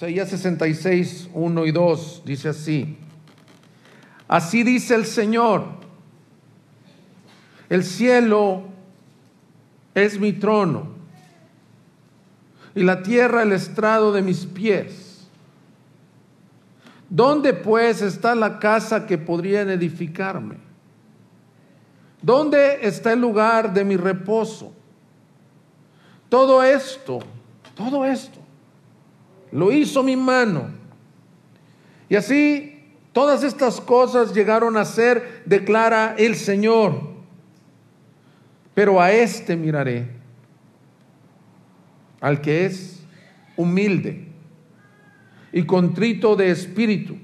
Isaías 66, 1 y 2, dice así: así dice el Señor, el cielo es mi trono y la tierra el estrado de mis pies. ¿Dónde pues está la casa que podrían edificarme? ¿Dónde está el lugar de mi reposo? Todo esto lo hizo mi mano. Y así todas estas cosas llegaron a ser, declara el Señor. Pero a este miraré, al que es humilde y contrito de espíritu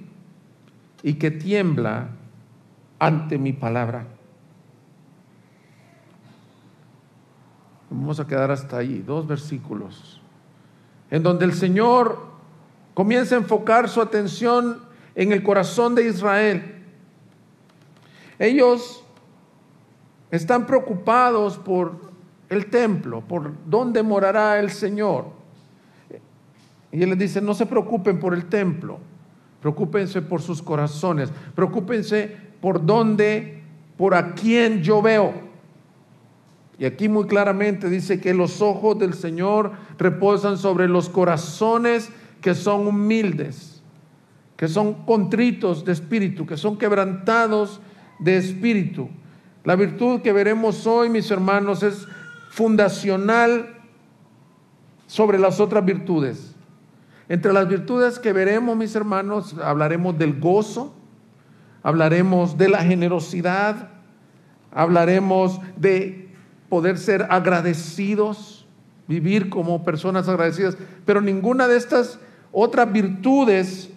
y que tiembla ante mi palabra. Vamos a quedar hasta ahí, 2 versículos, en donde el Señor comienza a enfocar su atención en el corazón de Israel. Ellos están preocupados por el templo, por dónde morará el Señor. Y Él les dice: no se preocupen por el templo, preocúpense por sus corazones, preocúpense por dónde, por a quién yo veo. Y aquí muy claramente dice que los ojos del Señor reposan sobre los corazones que son humildes, que son contritos de espíritu, que son quebrantados de espíritu. La virtud que veremos hoy, mis hermanos, es fundacional sobre las otras virtudes. Entre las virtudes que veremos, mis hermanos, hablaremos del gozo, hablaremos de la generosidad, hablaremos de poder ser agradecidos, vivir como personas agradecidas, pero ninguna de estas otras virtudes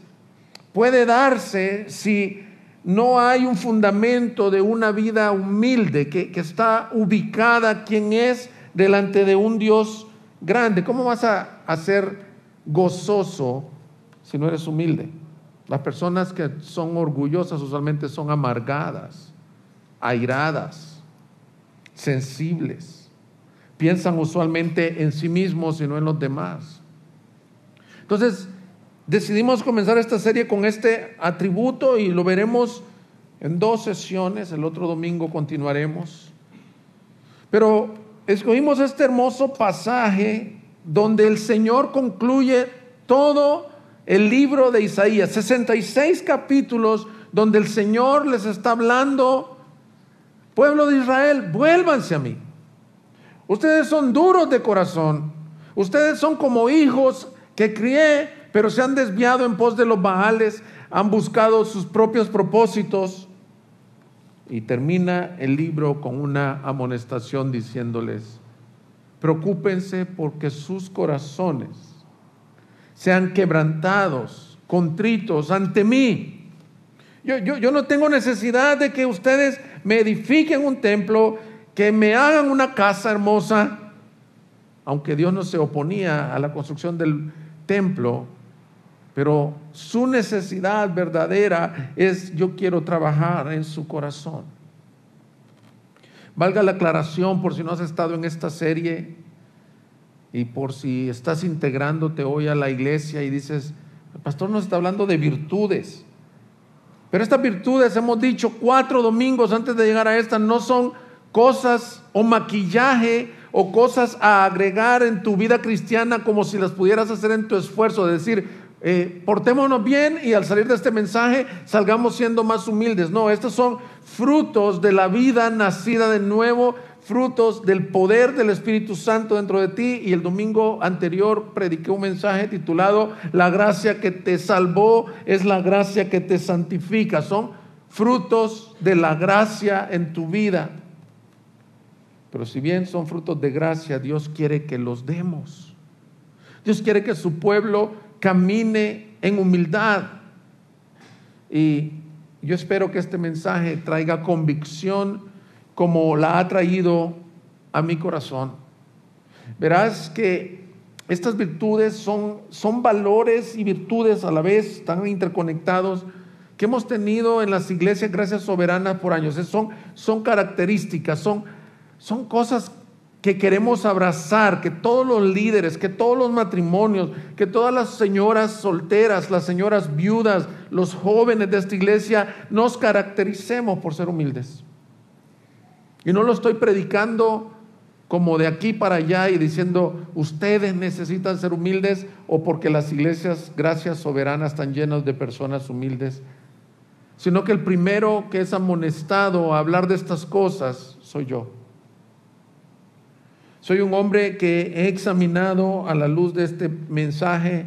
puede darse si no hay un fundamento de una vida humilde que está ubicada quien es delante de un Dios grande. ¿Cómo vas a ser gozoso si no eres humilde? Las personas que son orgullosas usualmente son amargadas, airadas, sensibles, piensan usualmente en sí mismos y no en los demás. Entonces decidimos comenzar esta serie con este atributo y lo veremos en 2 sesiones. El otro domingo continuaremos, pero escogimos este hermoso pasaje donde el Señor concluye todo el libro de Isaías, 66 capítulos donde el Señor les está hablando: pueblo de Israel, vuélvanse a mí. Ustedes son duros de corazón. Ustedes son como hijos que crié, pero se han desviado en pos de los Baales, han buscado sus propios propósitos. Y termina el libro con una amonestación diciéndoles: preocúpense porque sus corazones sean quebrantados, contritos ante mí. Yo no tengo necesidad de que ustedes me edifiquen un templo, que me hagan una casa hermosa, aunque Dios no se oponía a la construcción del templo, pero su necesidad verdadera es: yo quiero trabajar en su corazón. Valga la aclaración por si no has estado en esta serie y por si estás integrándote hoy a la iglesia y dices: el pastor nos está hablando de virtudes. Pero estas virtudes, hemos dicho 4 domingos antes de llegar a esta, no son cosas o maquillaje o cosas a agregar en tu vida cristiana como si las pudieras hacer en tu esfuerzo, de decir, portémonos bien y al salir de este mensaje salgamos siendo más humildes. No, estos son frutos de la vida nacida de nuevo, frutos del poder del Espíritu Santo dentro de ti. Y el domingo anterior prediqué un mensaje titulado: la gracia que te salvó es la gracia que te santifica. Son frutos de la gracia en tu vida. Pero si bien son frutos de gracia, Dios quiere que los demos. Dios quiere que su pueblo camine en humildad. Y yo espero que este mensaje traiga convicción como la ha traído a mi corazón. Verás que estas virtudes son valores y virtudes a la vez, están interconectados, que hemos tenido en las iglesias Gracia Soberana por años. Son características, son cosas que queremos abrazar, que todos los líderes, que todos los matrimonios, que todas las señoras solteras, las señoras viudas, los jóvenes de esta iglesia, nos caractericemos por ser humildes. Y no lo estoy predicando como de aquí para allá y diciendo, ustedes necesitan ser humildes, o porque las iglesias, gracias soberanas, están llenas de personas humildes, sino que el primero que es amonestado a hablar de estas cosas soy yo. Soy un hombre que he examinado a la luz de este mensaje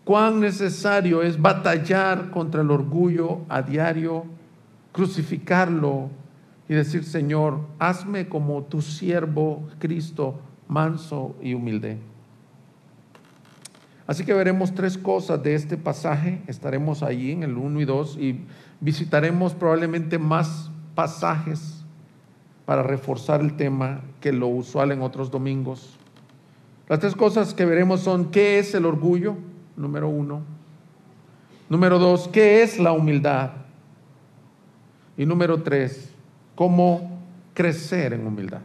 cuán necesario es batallar contra el orgullo a diario, crucificarlo y decir, Señor, hazme como tu siervo Cristo, manso y humilde. Así que veremos 3 cosas de este pasaje. Estaremos allí en el 1 y 2 y visitaremos probablemente más pasajes para reforzar el tema que lo usual en otros domingos. Las 3 cosas que veremos son: ¿qué es el orgullo? Número 1. Número 2, ¿qué es la humildad? Y número 3, ¿cómo crecer en humildad?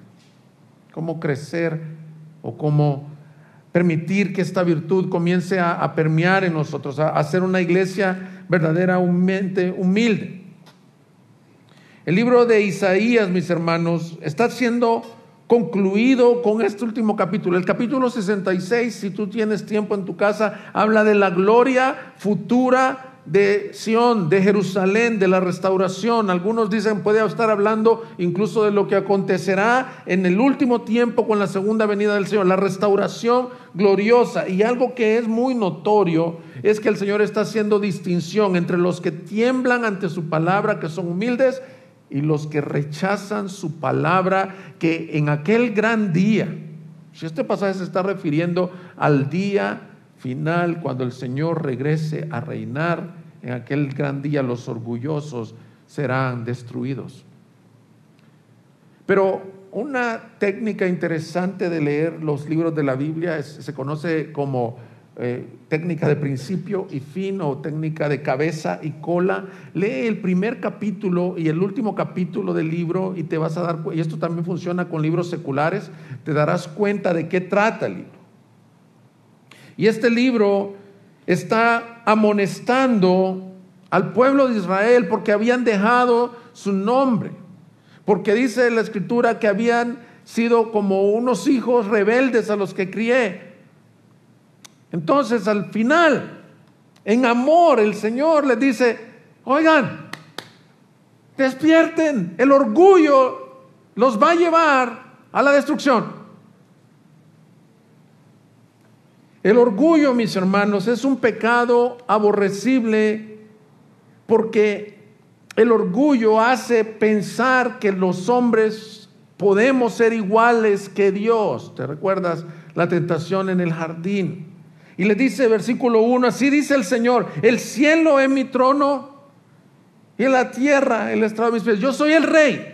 ¿Cómo crecer o cómo permitir que esta virtud comience a permear en nosotros, a ser una iglesia verdaderamente humilde? El libro de Isaías, mis hermanos, está siendo concluido con este último capítulo. El capítulo 66, si tú tienes tiempo en tu casa, habla de la gloria futura de Sión, de Jerusalén, de la restauración. Algunos dicen puede estar hablando incluso de lo que acontecerá en el último tiempo con la segunda venida del Señor, la restauración gloriosa. Y algo que es muy notorio es que el Señor está haciendo distinción entre los que tiemblan ante su palabra, que son humildes, y los que rechazan su palabra, que en aquel gran día, si este pasaje se está refiriendo al día final, cuando el Señor regrese a reinar, en aquel gran día los orgullosos serán destruidos. Pero una técnica interesante de leer los libros de la Biblia se conoce como técnica de principio y fin, o técnica de cabeza y cola. Lee el primer capítulo y el último capítulo del libro y te vas a dar cuenta, y esto también funciona con libros seculares, te darás cuenta de qué trata el libro. Y este libro está amonestando al pueblo de Israel porque habían dejado su nombre, porque dice la Escritura que habían sido como unos hijos rebeldes a los que crié. Entonces al final, en amor, el Señor les dice, oigan, despierten, el orgullo los va a llevar a la destrucción. El orgullo, mis hermanos, es un pecado aborrecible, porque el orgullo hace pensar que los hombres podemos ser iguales que Dios. ¿Te recuerdas la tentación en el jardín? Y le dice, versículo 1, así dice el Señor, el cielo es mi trono y en la tierra el estrado de mis pies. Yo soy el rey.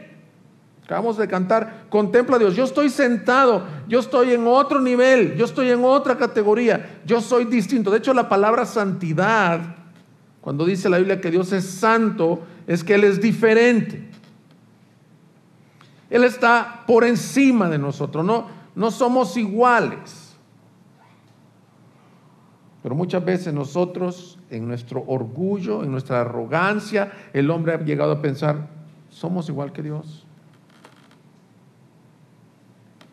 Acabamos de cantar, contempla a Dios. Yo estoy sentado, yo estoy en otro nivel, yo estoy en otra categoría, yo soy distinto. De hecho, la palabra santidad, cuando dice la Biblia que Dios es santo, es que Él es diferente. Él está por encima de nosotros, no somos iguales. Pero muchas veces nosotros, en nuestro orgullo, en nuestra arrogancia, el hombre ha llegado a pensar, somos igual que Dios.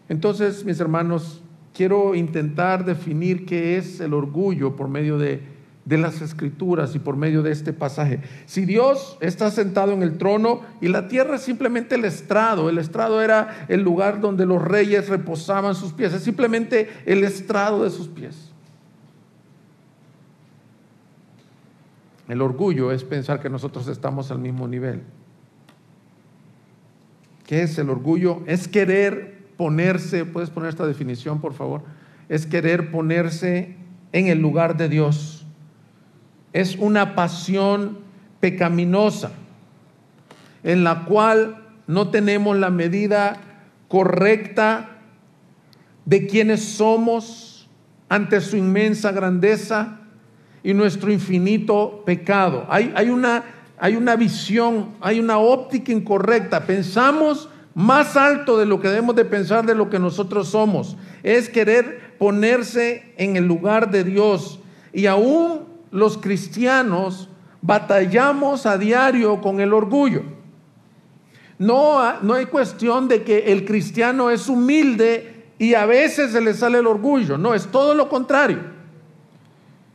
Entonces, mis hermanos, quiero intentar definir qué es el orgullo por medio de las Escrituras y por medio de este pasaje. Si Dios está sentado en el trono y la tierra es simplemente el estrado era el lugar donde los reyes reposaban sus pies, es simplemente el estrado de sus pies. El orgullo es pensar que nosotros estamos al mismo nivel. ¿Qué es el orgullo? Es querer ponerse, ¿puedes poner esta definición, por favor? Es querer ponerse en el lugar de Dios. Es una pasión pecaminosa en la cual no tenemos la medida correcta de quienes somos ante su inmensa grandeza y nuestro infinito pecado. Hay una visión, hay una óptica incorrecta. Pensamos más alto de lo que debemos de pensar de lo que nosotros somos. Es querer ponerse en el lugar de Dios. Y aún los cristianos batallamos a diario con el orgullo. No hay cuestión de que el cristiano es humilde y a veces se le sale el orgullo. No, es todo lo contrario.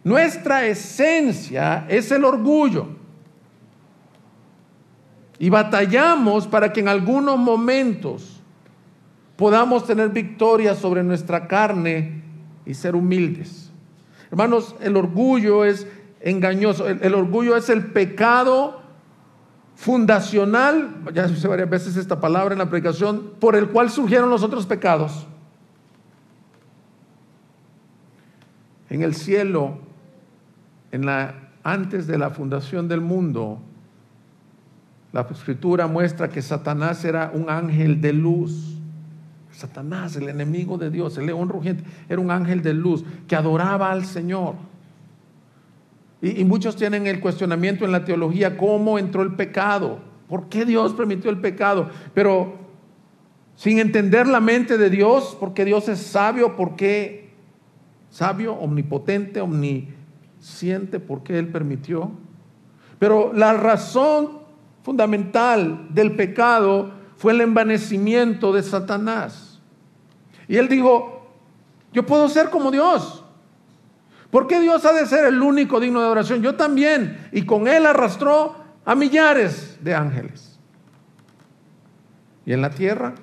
Nuestra esencia es el orgullo. Y batallamos para que en algunos momentos podamos tener victoria sobre nuestra carne y ser humildes. Hermanos, el orgullo es engañoso. El orgullo es el pecado fundacional, ya usé varias veces esta palabra en la predicación, por el cual surgieron los otros pecados. En el cielo, antes de la fundación del mundo, la Escritura muestra que Satanás era un ángel de luz. Satanás, el enemigo de Dios, el león rugiente, era un ángel de luz que adoraba al Señor. Y muchos tienen el cuestionamiento en la teología: ¿cómo entró el pecado? ¿Por qué Dios permitió el pecado? Pero sin entender la mente de Dios, porque Dios es sabio, porque sabio, omnipotente, omnisciente, ¿por qué Él permitió? Pero la razón fundamental del pecado fue el envanecimiento de Satanás. Y él dijo: yo puedo ser como Dios. ¿Por qué Dios ha de ser el único digno de adoración? Yo también. Y con él arrastró a millares de ángeles. Y en la tierra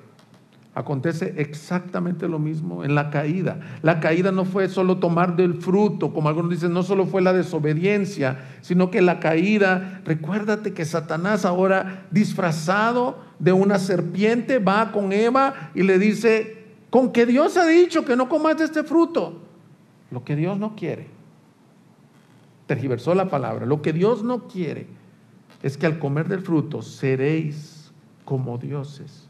acontece exactamente lo mismo en la caída. La caída no fue solo tomar del fruto, como algunos dicen, no solo fue la desobediencia, sino que la caída, recuérdate que Satanás, ahora disfrazado de una serpiente, va con Eva y le dice: con que Dios ha dicho que no comas de este fruto. Lo que Dios no quiere, tergiversó la palabra, lo que Dios no quiere es que al comer del fruto seréis como dioses.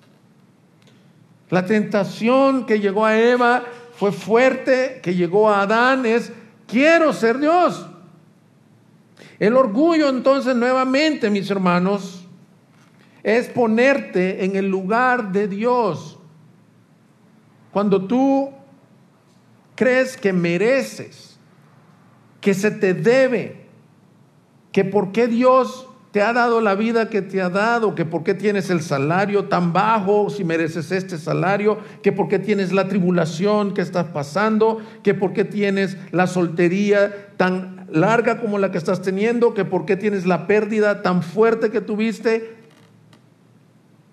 La tentación que llegó a Eva fue fuerte, que llegó a Adán es: quiero ser Dios. El orgullo, entonces, nuevamente, mis hermanos, es ponerte en el lugar de Dios. Cuando tú crees que mereces, que se te debe, que por qué Dios te ha dado la vida que te ha dado, que por qué tienes el salario tan bajo si mereces este salario, que por qué tienes la tribulación que estás pasando, que por qué tienes la soltería tan larga como la que estás teniendo, que por qué tienes la pérdida tan fuerte que tuviste.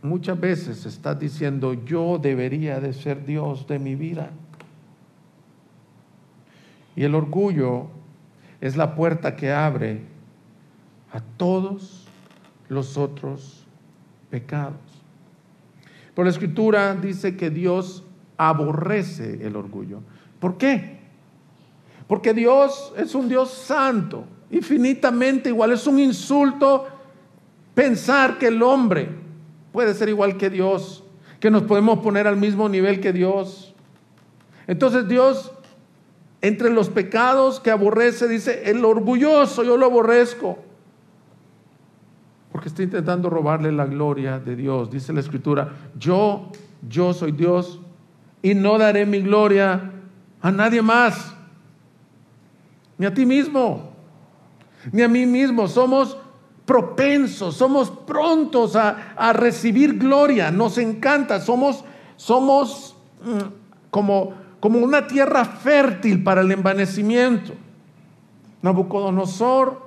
Muchas veces estás diciendo: yo debería de ser Dios de mi vida. Y el orgullo es la puerta que abre a todos los otros pecados. Por la Escritura dice que Dios aborrece el orgullo. ¿Por qué? Porque Dios es un Dios santo, infinitamente igual. Es un insulto pensar que el hombre puede ser igual que Dios, que nos podemos poner al mismo nivel que Dios. Entonces Dios, entre los pecados que aborrece, dice: el orgulloso yo lo aborrezco, porque está intentando robarle la gloria de Dios. Dice la Escritura: yo soy Dios y no daré mi gloria a nadie más, ni a ti mismo, ni a mí mismo. Somos propensos, somos prontos a recibir gloria, nos encanta, somos como una tierra fértil para el envanecimiento. Nabucodonosor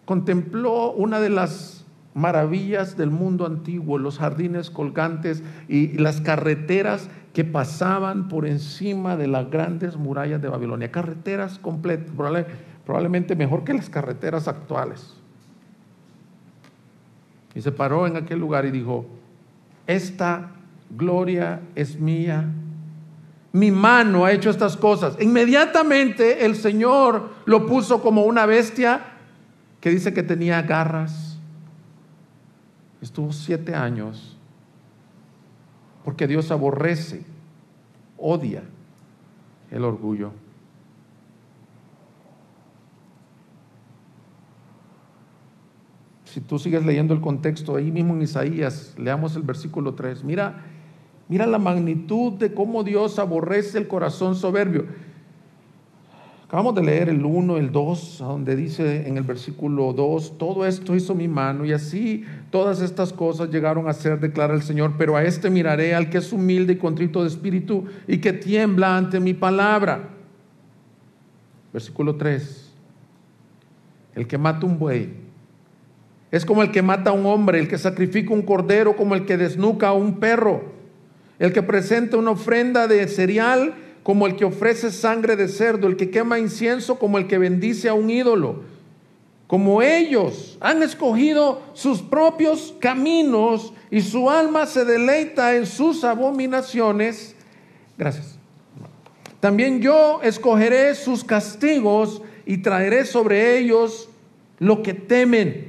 contempló una de las maravillas del mundo antiguo, los jardines colgantes y las carreteras que pasaban por encima de las grandes murallas de Babilonia, carreteras completas, probablemente mejor que las carreteras actuales. Y se paró en aquel lugar y dijo: esta gloria es mía, mi mano ha hecho estas cosas. Inmediatamente el Señor lo puso como una bestia que dice que tenía garras. Estuvo 7 años, porque Dios aborrece, odia el orgullo. Si tú sigues leyendo el contexto, ahí mismo en Isaías, leamos el versículo 3. Mira la magnitud de cómo Dios aborrece el corazón soberbio. Acabamos de leer el 1, el 2, donde dice en el versículo 2, todo esto hizo mi mano, y así todas estas cosas llegaron a ser, declara el Señor, pero a este miraré, al que es humilde y contrito de espíritu, y que tiembla ante mi palabra. Versículo 3, el que mata un buey es como el que mata a un hombre, el que sacrifica un cordero como el que desnuca a un perro, el que presenta una ofrenda de cereal como el que ofrece sangre de cerdo, el que quema incienso como el que bendice a un ídolo. Como ellos han escogido sus propios caminos y su alma se deleita en sus abominaciones, gracias. También yo escogeré sus castigos y traeré sobre ellos lo que temen.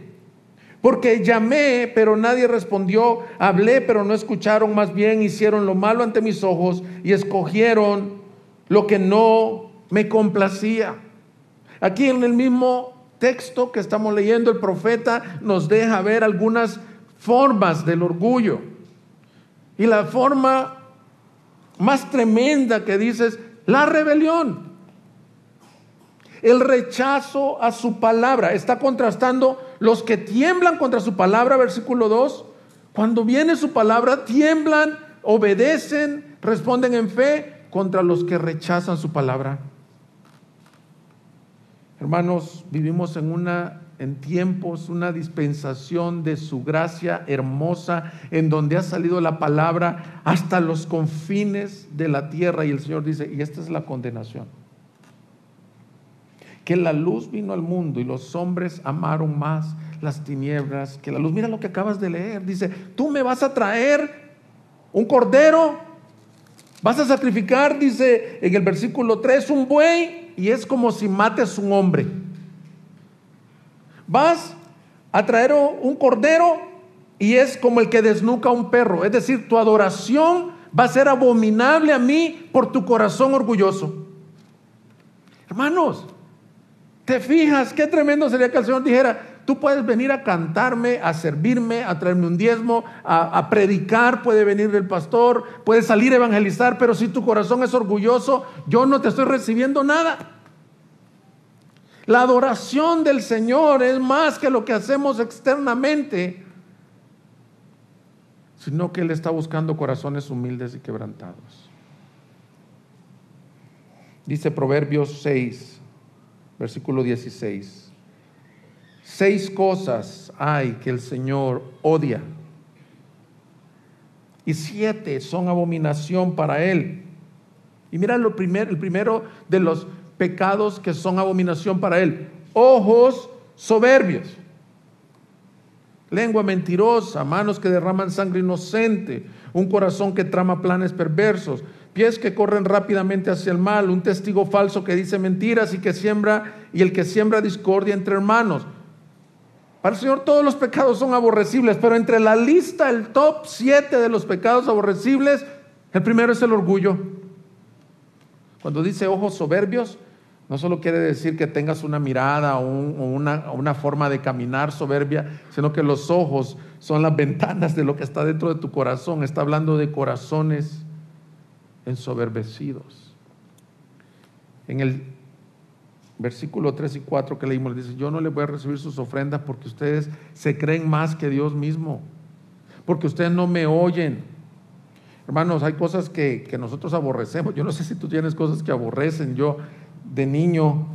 Porque llamé, pero nadie respondió, hablé, pero no escucharon, más bien hicieron lo malo ante mis ojos y escogieron lo que no me complacía. Aquí en el mismo texto que estamos leyendo, el profeta nos deja ver algunas formas del orgullo. Y la forma más tremenda que dice es la rebelión. El rechazo a su palabra. Está contrastando los que tiemblan contra su palabra, versículo 2. Cuando viene su palabra, tiemblan, obedecen, responden en fe, contra los que rechazan su palabra. Hermanos, vivimos en tiempos, una dispensación de su gracia hermosa, en donde ha salido la palabra hasta los confines de la tierra. Y el Señor dice, y esta es la condenación: que la luz vino al mundo y los hombres amaron más las tinieblas que la luz. Mira lo que acabas de leer, dice, tú me vas a traer un cordero, vas a sacrificar, dice en el versículo 3, un buey, y es como si mates un hombre. Vas a traer un cordero y es como el que desnuca a un perro. Es decir, tu adoración va a ser abominable a mí por tu corazón orgulloso. Hermanos, ¿te fijas qué tremendo sería que el Señor dijera, tú puedes venir a cantarme, a servirme, a traerme un diezmo, a predicar, puede venir el pastor, puede salir a evangelizar, pero si tu corazón es orgulloso, yo no te estoy recibiendo nada? La adoración del Señor es más que lo que hacemos externamente, sino que Él está buscando corazones humildes y quebrantados. Dice Proverbios 6, versículo 16. 6 cosas hay que el Señor odia, y 7 son abominación para Él. Y mira el primero de los pecados que son abominación para Él: ojos soberbios, lengua mentirosa, manos que derraman sangre inocente, un corazón que trama planes perversos, pies que corren rápidamente hacia el mal, un testigo falso que dice mentiras y el que siembra discordia entre hermanos. Para el Señor todos los pecados son aborrecibles, pero entre la lista, el top 7 de los pecados aborrecibles, el primero es el orgullo. Cuando dice ojos soberbios, no solo quiere decir que tengas una mirada o una forma de caminar soberbia, sino que los ojos son las ventanas de lo que está dentro de tu corazón. Está hablando de corazones ensoberbecidos. En el versículo 3 y 4 que leímos, dice, yo no les voy a recibir sus ofrendas porque ustedes se creen más que Dios mismo, porque ustedes no me oyen. Hermanos, hay cosas que nosotros aborrecemos. Yo no sé si tú tienes cosas que aborrecen. Yo de niño,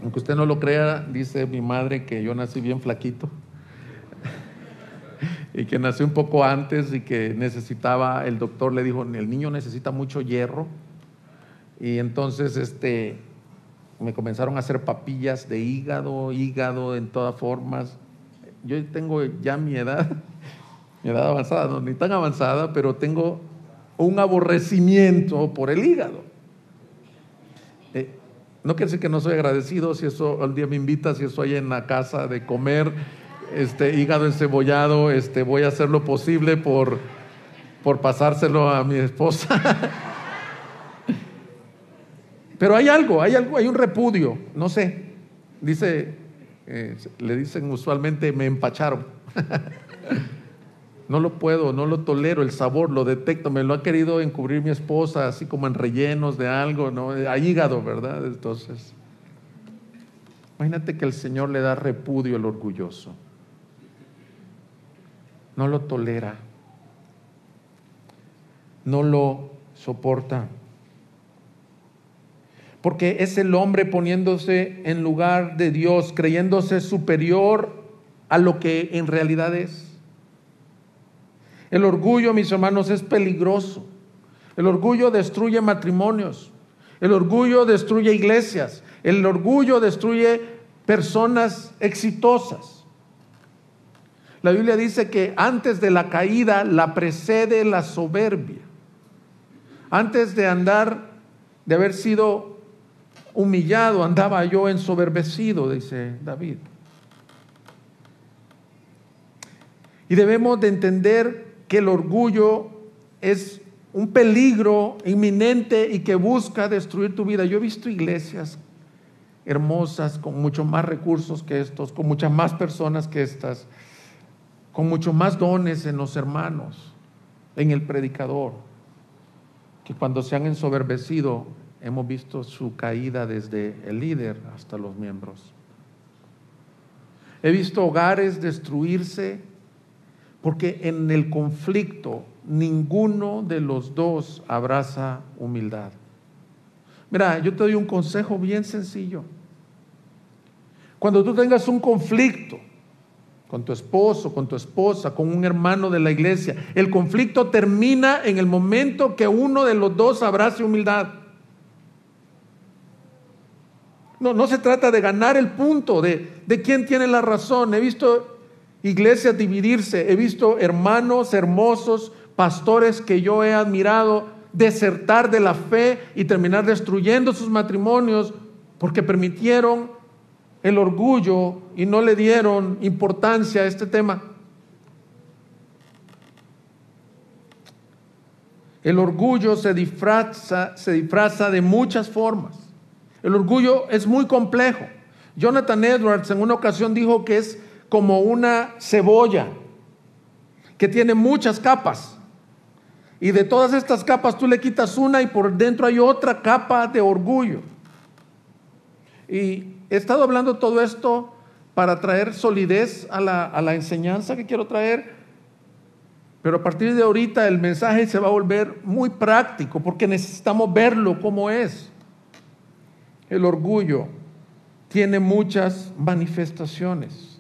aunque usted no lo crea, dice mi madre que yo nací bien flaquito y que nací un poco antes y que necesitaba, el doctor le dijo, el niño necesita mucho hierro, y entonces me comenzaron a hacer papillas de hígado en todas formas. Yo tengo ya mi edad avanzada, no ni tan avanzada, pero tengo un aborrecimiento por el hígado. No quiere decir que no soy agradecido, si eso un día me invita, si estoy en la casa de comer hígado encebollado, voy a hacer lo posible por pasárselo a mi esposa. Pero hay un repudio, no sé, dice Le dicen usualmente, me empacharon. No lo puedo, no lo tolero, el sabor, lo detecto. Me lo ha querido encubrir mi esposa, así como en rellenos de algo, ¿no? A hígado, ¿verdad? Entonces, imagínate que el Señor le da repudio al orgulloso. No lo tolera. No lo soporta. Porque es el hombre poniéndose en lugar de Dios, creyéndose superior a lo que en realidad es. El orgullo, mis hermanos, es peligroso. El orgullo destruye matrimonios. El orgullo destruye iglesias. El orgullo destruye personas exitosas. La Biblia dice que antes de la caída la precede la soberbia. Antes de haber sido humillado, andaba yo ensoberbecido, dice David. Y debemos de entender que el orgullo es un peligro inminente y que busca destruir tu vida. Yo he visto iglesias hermosas, con mucho más recursos que estos, con muchas más personas que estas, con mucho más dones en los hermanos, en el predicador, que cuando se han ensoberbecido, hemos visto su caída desde el líder hasta los miembros. He visto hogares destruirse porque en el conflicto ninguno de los dos abraza humildad. Mira, yo te doy un consejo bien sencillo. Cuando tú tengas un conflicto con tu esposo, con tu esposa, con un hermano de la iglesia, el conflicto termina en el momento que uno de los dos abrace humildad. No se trata de ganar el punto de quién tiene la razón. He visto iglesias dividirse, he visto hermanos hermosos, pastores que yo he admirado, desertar de la fe y terminar destruyendo sus matrimonios porque permitieron el orgullo y no le dieron importancia a este tema. El orgullo se disfraza de muchas formas. El orgullo es muy complejo. Jonathan Edwards en una ocasión dijo que es como una cebolla que tiene muchas capas. Y de todas estas capas tú le quitas una y por dentro hay otra capa de orgullo. Y he estado hablando todo esto para traer solidez a la enseñanza que quiero traer. Pero a partir de ahorita el mensaje se va a volver muy práctico porque necesitamos verlo como es. El orgullo tiene muchas manifestaciones.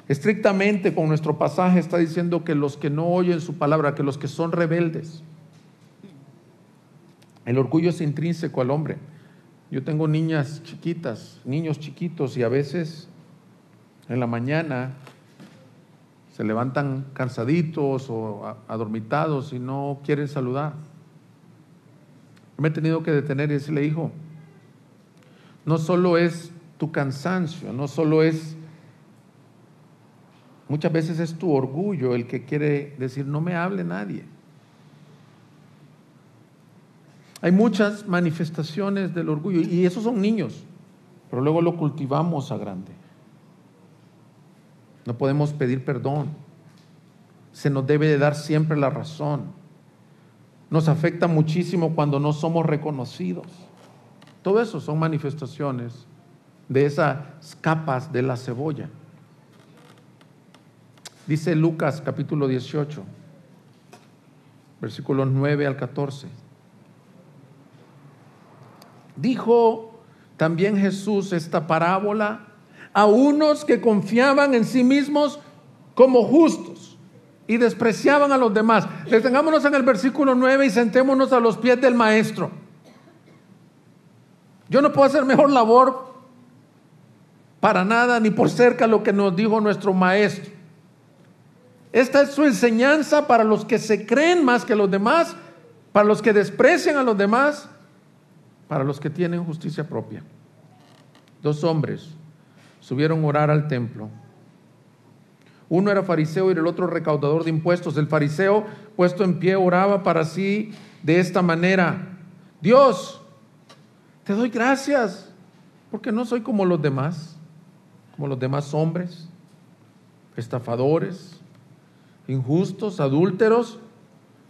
Estrictamente con nuestro pasaje está diciendo que los que no oyen su palabra, que los que son rebeldes. El orgullo es intrínseco al hombre. Yo tengo niñas chiquitas, niños chiquitos y a veces en la mañana se levantan cansaditos o adormitados y no quieren saludar. Me he tenido que detener y decirle, hijo, no solo es tu cansancio, no solo es, muchas veces es tu orgullo el que quiere decir, no me hable nadie. Hay muchas manifestaciones del orgullo y esos son niños, pero luego lo cultivamos a grande. No podemos pedir perdón. Se nos debe de dar siempre la razón. Nos afecta muchísimo cuando no somos reconocidos. Todo eso son manifestaciones de esas capas de la cebolla. Dice Lucas capítulo 18, versículos 9 al 14. Dijo también Jesús esta parábola a unos que confiaban en sí mismos como justos y despreciaban a los demás. Detengámonos en el versículo 9 y sentémonos a los pies del maestro. Yo no puedo hacer mejor labor para nada ni por cerca lo que nos dijo nuestro maestro. Esta es su enseñanza para los que se creen más que los demás, para los que desprecian a los demás, para los que tienen justicia propia. 2 hombres subieron a orar al templo. Uno era fariseo y el otro recaudador de impuestos. El fariseo, puesto en pie, oraba para sí de esta manera: Dios, te doy gracias porque no soy como los demás, como los demás hombres, estafadores, injustos, adúlteros,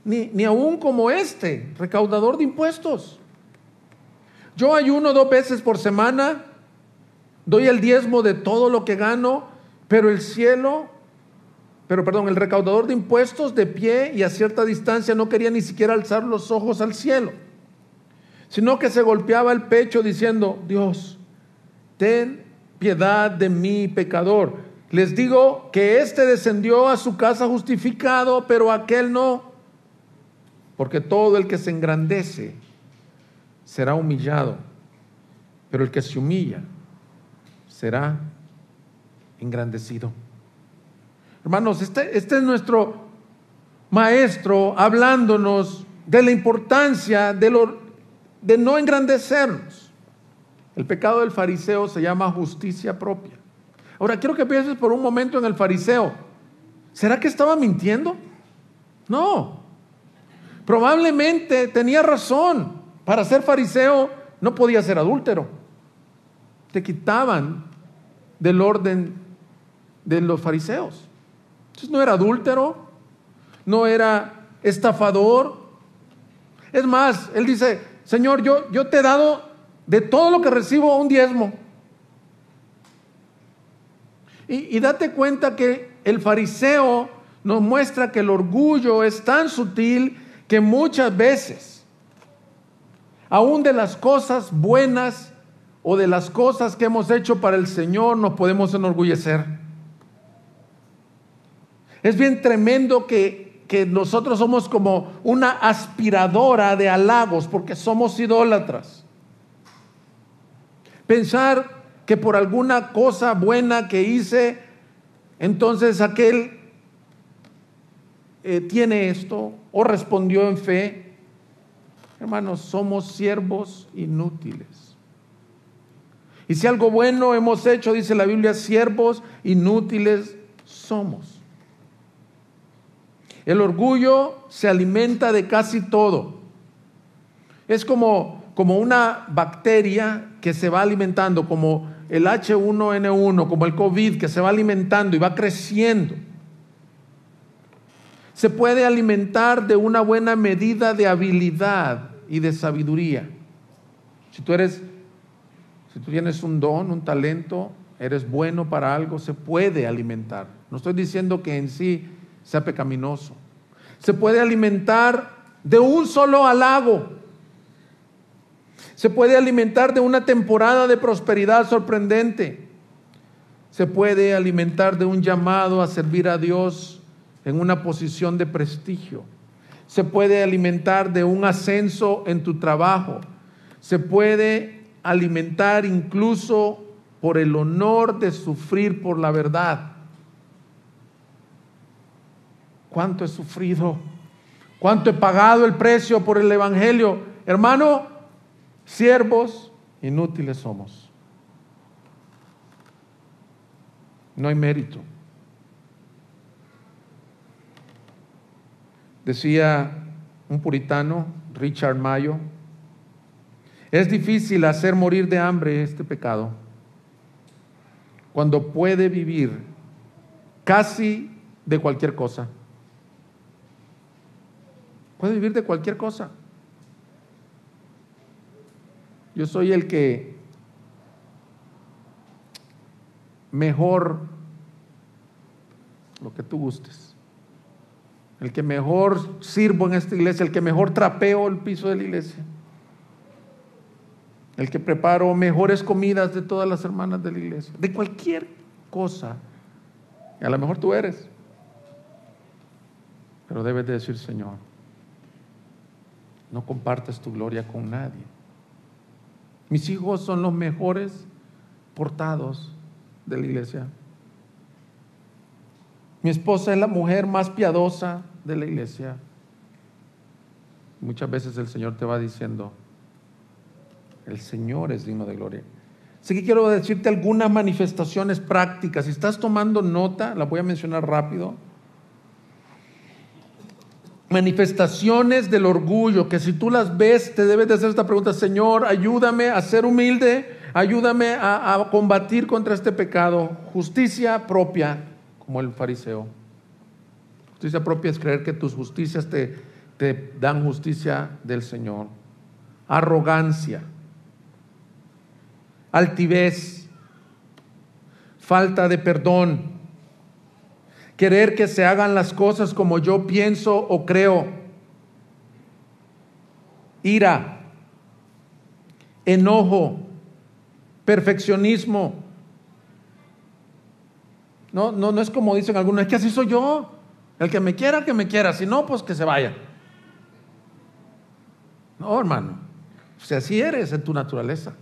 ni aún como este, recaudador de impuestos. Yo ayuno 2 veces por semana, doy el diezmo de todo lo que gano, pero el recaudador de impuestos de pie y a cierta distancia no quería ni siquiera alzar los ojos al cielo, sino que se golpeaba el pecho diciendo: Dios, ten piedad de mí, pecador. Les digo que éste descendió a su casa justificado, pero aquel no, porque todo el que se engrandece será humillado, pero el que se humilla será engrandecido. Hermanos, este es nuestro maestro hablándonos de la importancia de no engrandecernos. El pecado del fariseo se llama justicia propia. Ahora, quiero que pienses por un momento en el fariseo. ¿Será que estaba mintiendo? No. Probablemente tenía razón. Para ser fariseo no podía ser adúltero. Te quitaban del orden de los fariseos. Entonces no era adúltero, no era estafador. Es más, él dice: Señor, yo te he dado de todo lo que recibo un diezmo. Y date cuenta que el fariseo nos muestra que el orgullo es tan sutil que muchas veces, aún de las cosas buenas o de las cosas que hemos hecho para el Señor, nos podemos enorgullecer. Es bien tremendo que nosotros somos como una aspiradora de halagos porque somos idólatras. Pensar que por alguna cosa buena que hice, entonces aquel tiene esto o respondió en fe. Hermanos, somos siervos inútiles. Y si algo bueno hemos hecho, dice la Biblia, siervos inútiles somos. El orgullo se alimenta de casi todo. Es como una bacteria que se va alimentando, como el H1N1, como el COVID, que se va alimentando y va creciendo. Se puede alimentar de una buena medida de habilidad y de sabiduría. Si tú tienes un don, un talento, eres bueno para algo, se puede alimentar. No estoy diciendo que en sí sea pecaminoso. Se puede alimentar de un solo halago. Se puede alimentar de una temporada de prosperidad sorprendente. Se puede alimentar de un llamado a servir a Dios en una posición de prestigio. Se puede alimentar de un ascenso en tu trabajo. Se puede alimentar incluso por el honor de sufrir por la verdad. ¿Cuánto he sufrido? ¿Cuánto he pagado el precio por el evangelio? Hermano, siervos inútiles somos. No hay mérito. Decía un puritano, Richard Mayo: es difícil hacer morir de hambre este pecado cuando puede vivir casi de cualquier cosa. Puede vivir de cualquier cosa. Yo soy el que mejor, lo que tú gustes, el que mejor sirvo en esta iglesia, el que mejor trapeo el piso de la iglesia, el que preparo mejores comidas de todas las hermanas de la iglesia, de cualquier cosa. A lo mejor tú eres, pero debes de decir: Señor, no compartes tu gloria con nadie. Mis hijos son los mejores portados de la iglesia. Mi esposa es la mujer más piadosa de la iglesia. Muchas veces el Señor te va diciendo: el Señor es digno de gloria. Así que quiero decirte algunas manifestaciones prácticas. Si estás tomando nota, las voy a mencionar rápido. Manifestaciones del orgullo, que si tú las ves, te debes de hacer esta pregunta: Señor, ayúdame a ser humilde, Ayúdame a combatir contra este pecado. Justicia propia, como el fariseo. Justicia propia es creer que tus justicias te dan justicia del Señor. Arrogancia, altivez, falta de perdón, querer que se hagan las cosas como yo pienso o creo, ira, enojo, perfeccionismo. No es como dicen algunos, es que así soy yo. El que me quiera, si no, pues que se vaya. No, hermano, si así eres en tu naturaleza.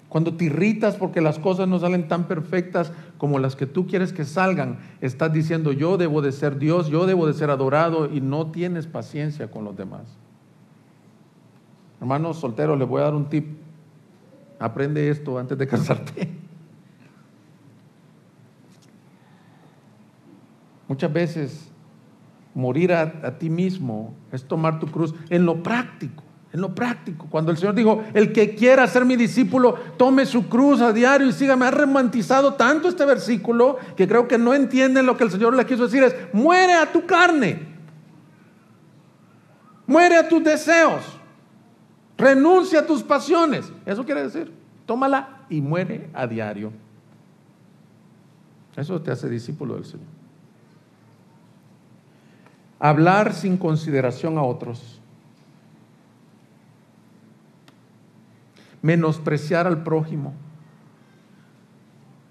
Cuando te irritas porque las cosas no salen tan perfectas como las que tú quieres que salgan, estás diciendo yo debo de ser Dios, yo debo de ser adorado, y no tienes paciencia con los demás. Hermanos solteros, les voy a dar un tip. Aprende esto antes de casarte. Muchas veces morir a ti mismo es tomar tu cruz en lo práctico. Cuando el Señor dijo, el que quiera ser mi discípulo, tome su cruz a diario y sígame. Ha romantizado tanto este versículo que creo que no entienden lo que el Señor le quiso decir. Es, muere a tu carne, muere a tus deseos, renuncia a tus pasiones. Eso quiere decir, tómala y muere a diario. Eso te hace discípulo del Señor. Hablar sin consideración a otros, menospreciar al prójimo,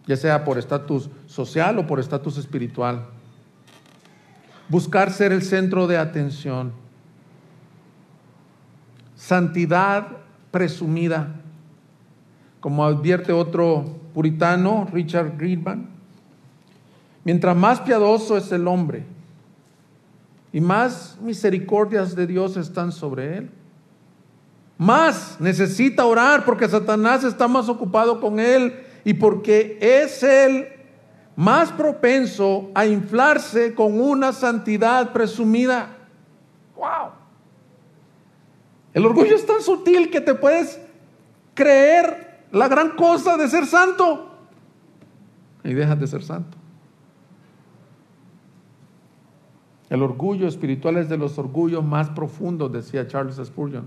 ya sea por estatus social o por estatus espiritual, buscar ser el centro de atención, santidad presumida, como advierte otro puritano, Richard Greenbank. Mientras más piadoso es el hombre y más misericordias de Dios están sobre él, más necesita orar, porque Satanás está más ocupado con él y porque es él más propenso a inflarse con una santidad presumida. ¡Wow! El orgullo es tan sutil que te puedes creer la gran cosa de ser santo y dejas de ser santo. El orgullo espiritual es de los orgullos más profundos, decía Charles Spurgeon.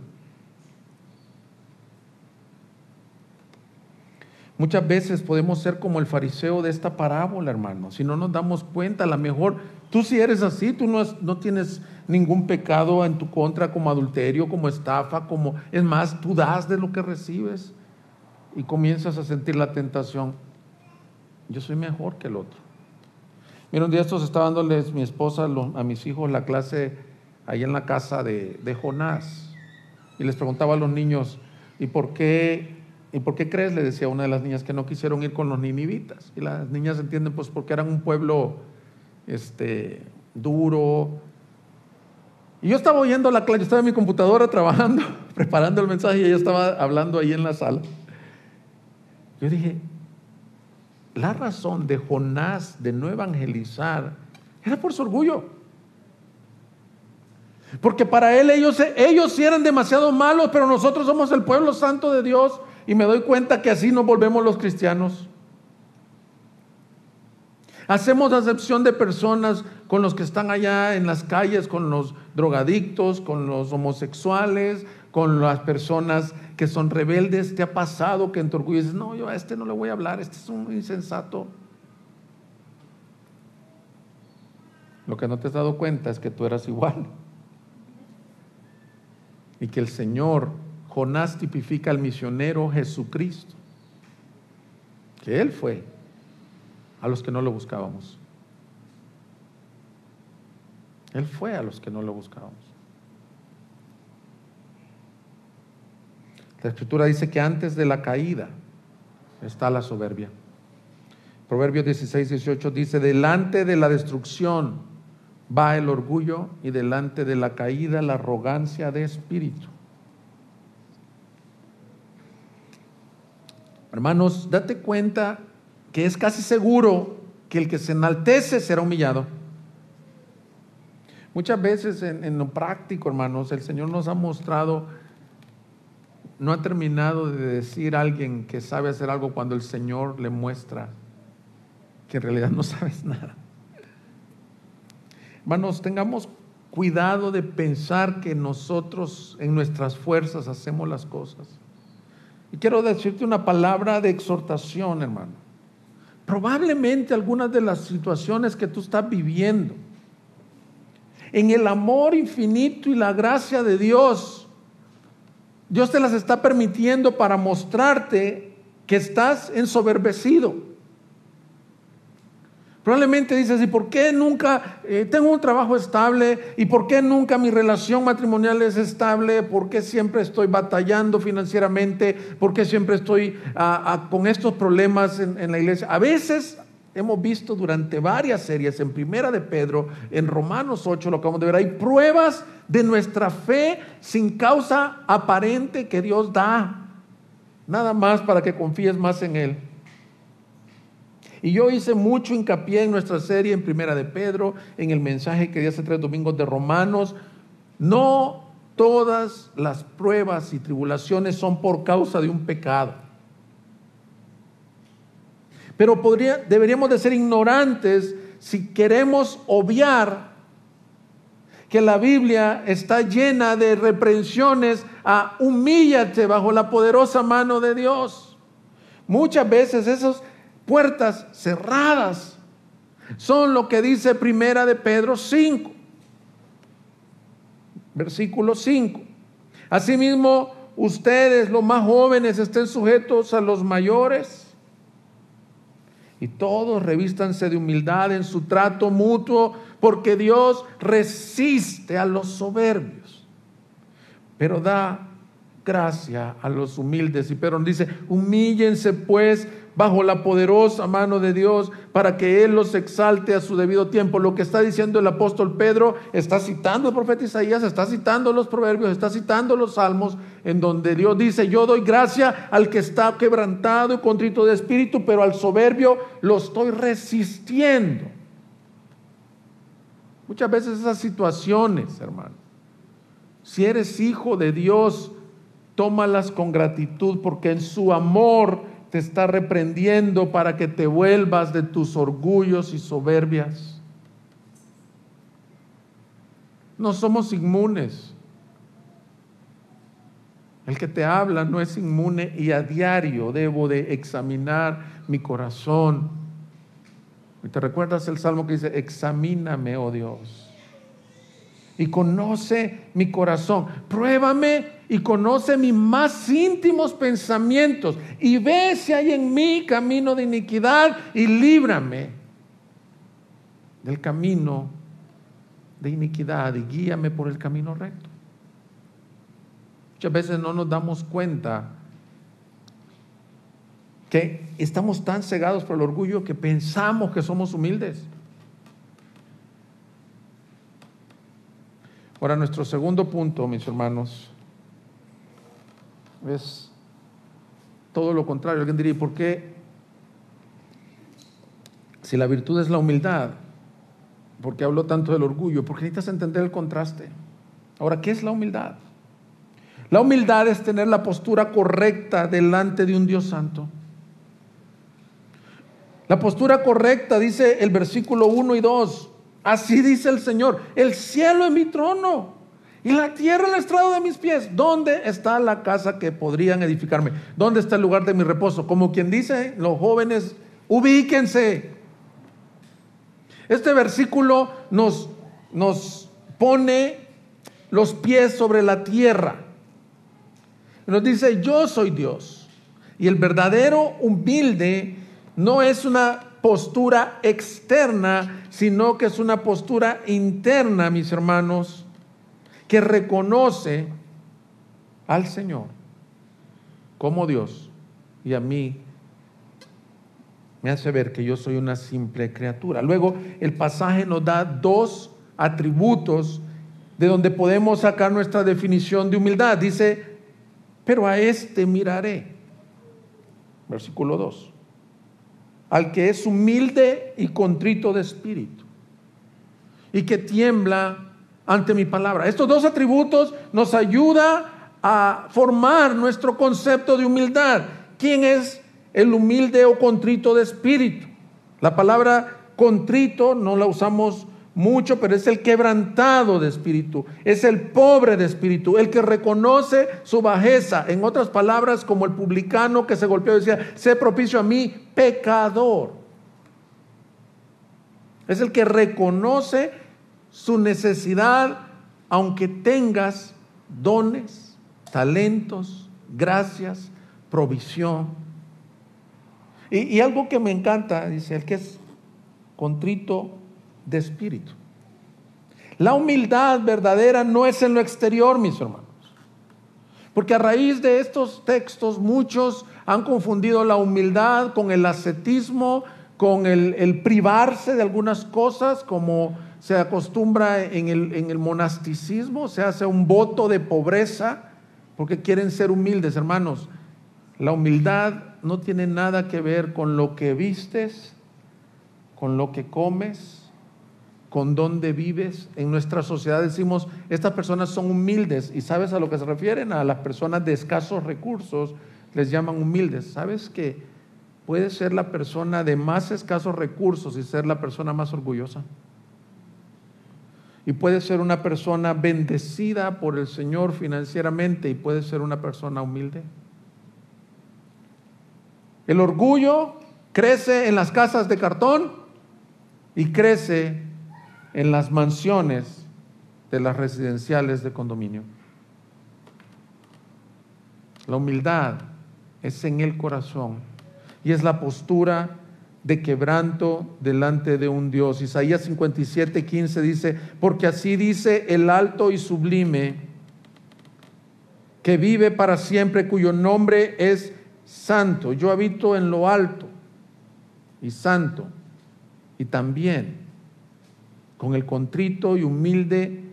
Muchas veces podemos ser como el fariseo de esta parábola, hermano. Si no nos damos cuenta, a lo mejor tú si eres así, tú no tienes ningún pecado en tu contra, como adulterio, como estafa, es más, tú das de lo que recibes y comienzas a sentir la tentación. Yo soy mejor que el otro. Mira, un día estos estaba dándoles mi esposa a mis hijos la clase ahí en la casa de Jonás, y les preguntaba a los niños, ¿y por qué crees? Le decía una de las niñas, que no quisieron ir con los ninivitas. Y las niñas entienden, pues porque eran un pueblo duro. Y yo estaba oyendo la clase, yo estaba en mi computadora trabajando, preparando el mensaje, y ella estaba hablando ahí en la sala. Yo dije, la razón de Jonás de no evangelizar era por su orgullo. Porque para él ellos sí eran demasiado malos, pero nosotros somos el pueblo santo de Dios. Y me doy cuenta que así nos volvemos los cristianos. Hacemos acepción de personas con los que están allá en las calles, con los drogadictos, con los homosexuales, con las personas que son rebeldes. ¿Te ha pasado que en tu orgullo dices, no, yo a este no le voy a hablar, este es un insensato? Lo que no te has dado cuenta es que tú eras igual. Y que el Señor, Jonás, tipifica al misionero Jesucristo, que Él fue a los que no lo buscábamos. Él fue a los que no lo buscábamos. La Escritura dice que antes de la caída está la soberbia. Proverbios 16:18 dice, delante de la destrucción va el orgullo y delante de la caída la arrogancia de espíritu. Hermanos, date cuenta que es casi seguro que el que se enaltece será humillado. Muchas veces en lo práctico, hermanos, el Señor nos ha mostrado no ha terminado de decir alguien que sabe hacer algo cuando el Señor le muestra que en realidad no sabes nada. Hermanos, tengamos cuidado de pensar que nosotros en nuestras fuerzas hacemos las cosas. Y quiero decirte una palabra de exhortación, hermano. Probablemente algunas de las situaciones que tú estás viviendo, en el amor infinito y la gracia de Dios, Dios te las está permitiendo para mostrarte que estás ensoberbecido. Probablemente dices, ¿y por qué nunca tengo un trabajo estable? ¿Y por qué nunca mi relación matrimonial es estable? ¿Por qué siempre estoy batallando financieramente? ¿Por qué siempre estoy con estos problemas en la iglesia? A veces hemos visto durante varias series, en Primera de Pedro, en Romanos 8, lo acabamos de ver, hay pruebas de nuestra fe sin causa aparente que Dios da, nada más para que confíes más en Él. Y yo hice mucho hincapié en nuestra serie en Primera de Pedro, en el mensaje que di hace 3 domingos de Romanos. No todas las pruebas y tribulaciones son por causa de un pecado. Pero deberíamos de ser ignorantes si queremos obviar que la Biblia está llena de reprensiones a humíllate bajo la poderosa mano de Dios. Muchas veces esas puertas cerradas son lo que dice Primera de Pedro 5, versículo 5. Asimismo, ustedes, los más jóvenes, estén sujetos a los mayores, y todos revístanse de humildad en su trato mutuo, porque Dios resiste a los soberbios, pero da gracia a los humildes. Y Pedro dice, humíllense pues bajo la poderosa mano de Dios para que Él los exalte a su debido tiempo. Lo que está diciendo el apóstol Pedro, está citando el profeta Isaías, está citando los proverbios, está citando los salmos, en donde Dios dice, yo doy gracia al que está quebrantado y contrito de espíritu, pero al soberbio lo estoy resistiendo. Muchas veces esas situaciones, hermano, si eres hijo de Dios, tómalas con gratitud, porque en su amor te está reprendiendo para que te vuelvas de tus orgullos y soberbias. No somos inmunes. El que te habla no es inmune, y a diario debo de examinar mi corazón. ¿Y te recuerdas el salmo que dice, examíname, oh Dios, y conoce mi corazón? Pruébame y conoce mis más íntimos pensamientos, y ve si hay en mí camino de iniquidad, y líbrame del camino de iniquidad, y guíame por el camino recto. Muchas veces no nos damos cuenta que estamos tan cegados por el orgullo que pensamos que somos humildes. Ahora, nuestro segundo punto, mis hermanos, es todo lo contrario. Alguien diría, ¿por qué? Si la virtud es la humildad, ¿por qué hablo tanto del orgullo? Porque necesitas entender el contraste. Ahora, ¿qué es la humildad? La humildad es tener la postura correcta delante de un Dios santo. La postura correcta, dice el versículo 1 y 2, así dice el Señor, el cielo es mi trono y la tierra el estrado de mis pies. ¿Dónde está la casa que podrían edificarme? ¿Dónde está el lugar de mi reposo? Como quien dice, los jóvenes, ubíquense. Este versículo nos pone los pies sobre la tierra. Nos dice, yo soy Dios. Y el verdadero humilde no es una postura externa, sino que es una postura interna, mis hermanos, que reconoce al Señor como Dios, y a mí me hace ver que yo soy una simple criatura. Luego el pasaje nos da 2 atributos de donde podemos sacar nuestra definición de humildad. Dice, pero a este miraré, versículo 2, al que es humilde y contrito de espíritu, y que tiembla ante mi palabra. Estos 2 atributos nos ayudan a formar nuestro concepto de humildad. ¿Quién es el humilde o contrito de espíritu? La palabra contrito no la usamos mucho, pero es el quebrantado de espíritu, es el pobre de espíritu, el que reconoce su bajeza. En otras palabras, como el publicano que se golpeó y decía: sé propicio a mí, pecador. Es el que reconoce su necesidad, aunque tengas dones, talentos, gracias, provisión. Y algo que me encanta, dice, el que es contrito de espíritu. La humildad verdadera no es en lo exterior, mis hermanos, porque a raíz de estos textos muchos han confundido la humildad con el ascetismo, con el privarse de algunas cosas, como se acostumbra en el monasticismo. Se hace un voto de pobreza porque quieren ser humildes. Hermanos, la humildad no tiene nada que ver con lo que vistes, con lo que comes, con dónde vives. En nuestra sociedad decimos: estas personas son humildes. ¿Y sabes a lo que se refieren? A las personas de escasos recursos les llaman humildes. ¿Sabes que puede ser la persona de más escasos recursos y ser la persona más orgullosa? Y puede ser una persona bendecida por el Señor financieramente y puede ser una persona humilde. El orgullo crece en las casas de cartón y crece en las mansiones de las residenciales de condominio. La humildad es en el corazón y es la postura de quebranto delante de un Dios. Isaías 57:15 dice: porque así dice el alto y sublime, que vive para siempre, cuyo nombre es santo. Yo habito en lo alto y santo, y también con el contrito y humilde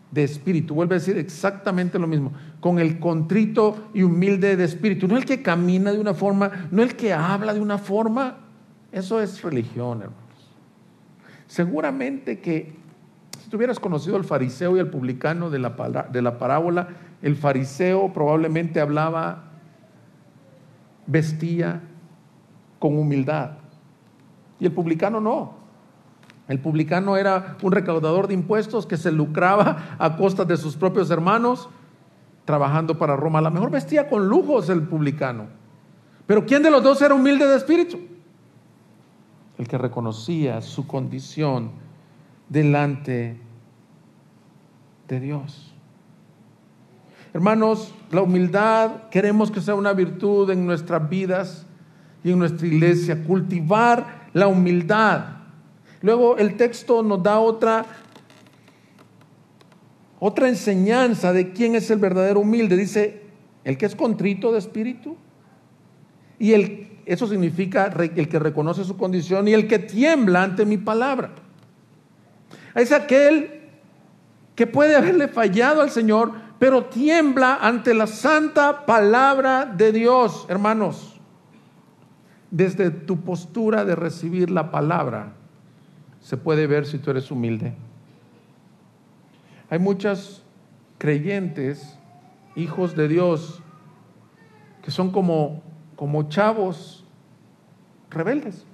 de espíritu. Vuelve a decir exactamente lo mismo: con el contrito y humilde de espíritu. No el que camina de una forma, no el que habla de una forma. Eso es religión, hermanos. Seguramente que si tú hubieras conocido al fariseo y al publicano de la parábola, el fariseo probablemente hablaba, vestía con humildad, y el publicano no. El publicano era un recaudador de impuestos que se lucraba a costas de sus propios hermanos, trabajando para Roma. A lo mejor vestía con lujos el publicano, pero ¿quién de los dos era humilde de espíritu? El que reconocía su condición delante de Dios. Hermanos, la humildad queremos que sea una virtud en nuestras vidas y en nuestra iglesia. Cultivar la humildad. Luego el texto nos da otra enseñanza de quién es el verdadero humilde. Dice: el que es contrito de espíritu, y eso significa el que reconoce su condición, y el que tiembla ante mi palabra. Es aquel que puede haberle fallado al Señor, pero tiembla ante la santa palabra de Dios. Hermanos, desde tu postura de recibir la palabra se puede ver si tú eres humilde. Hay muchos creyentes, hijos de Dios, que son como chavos rebeldes,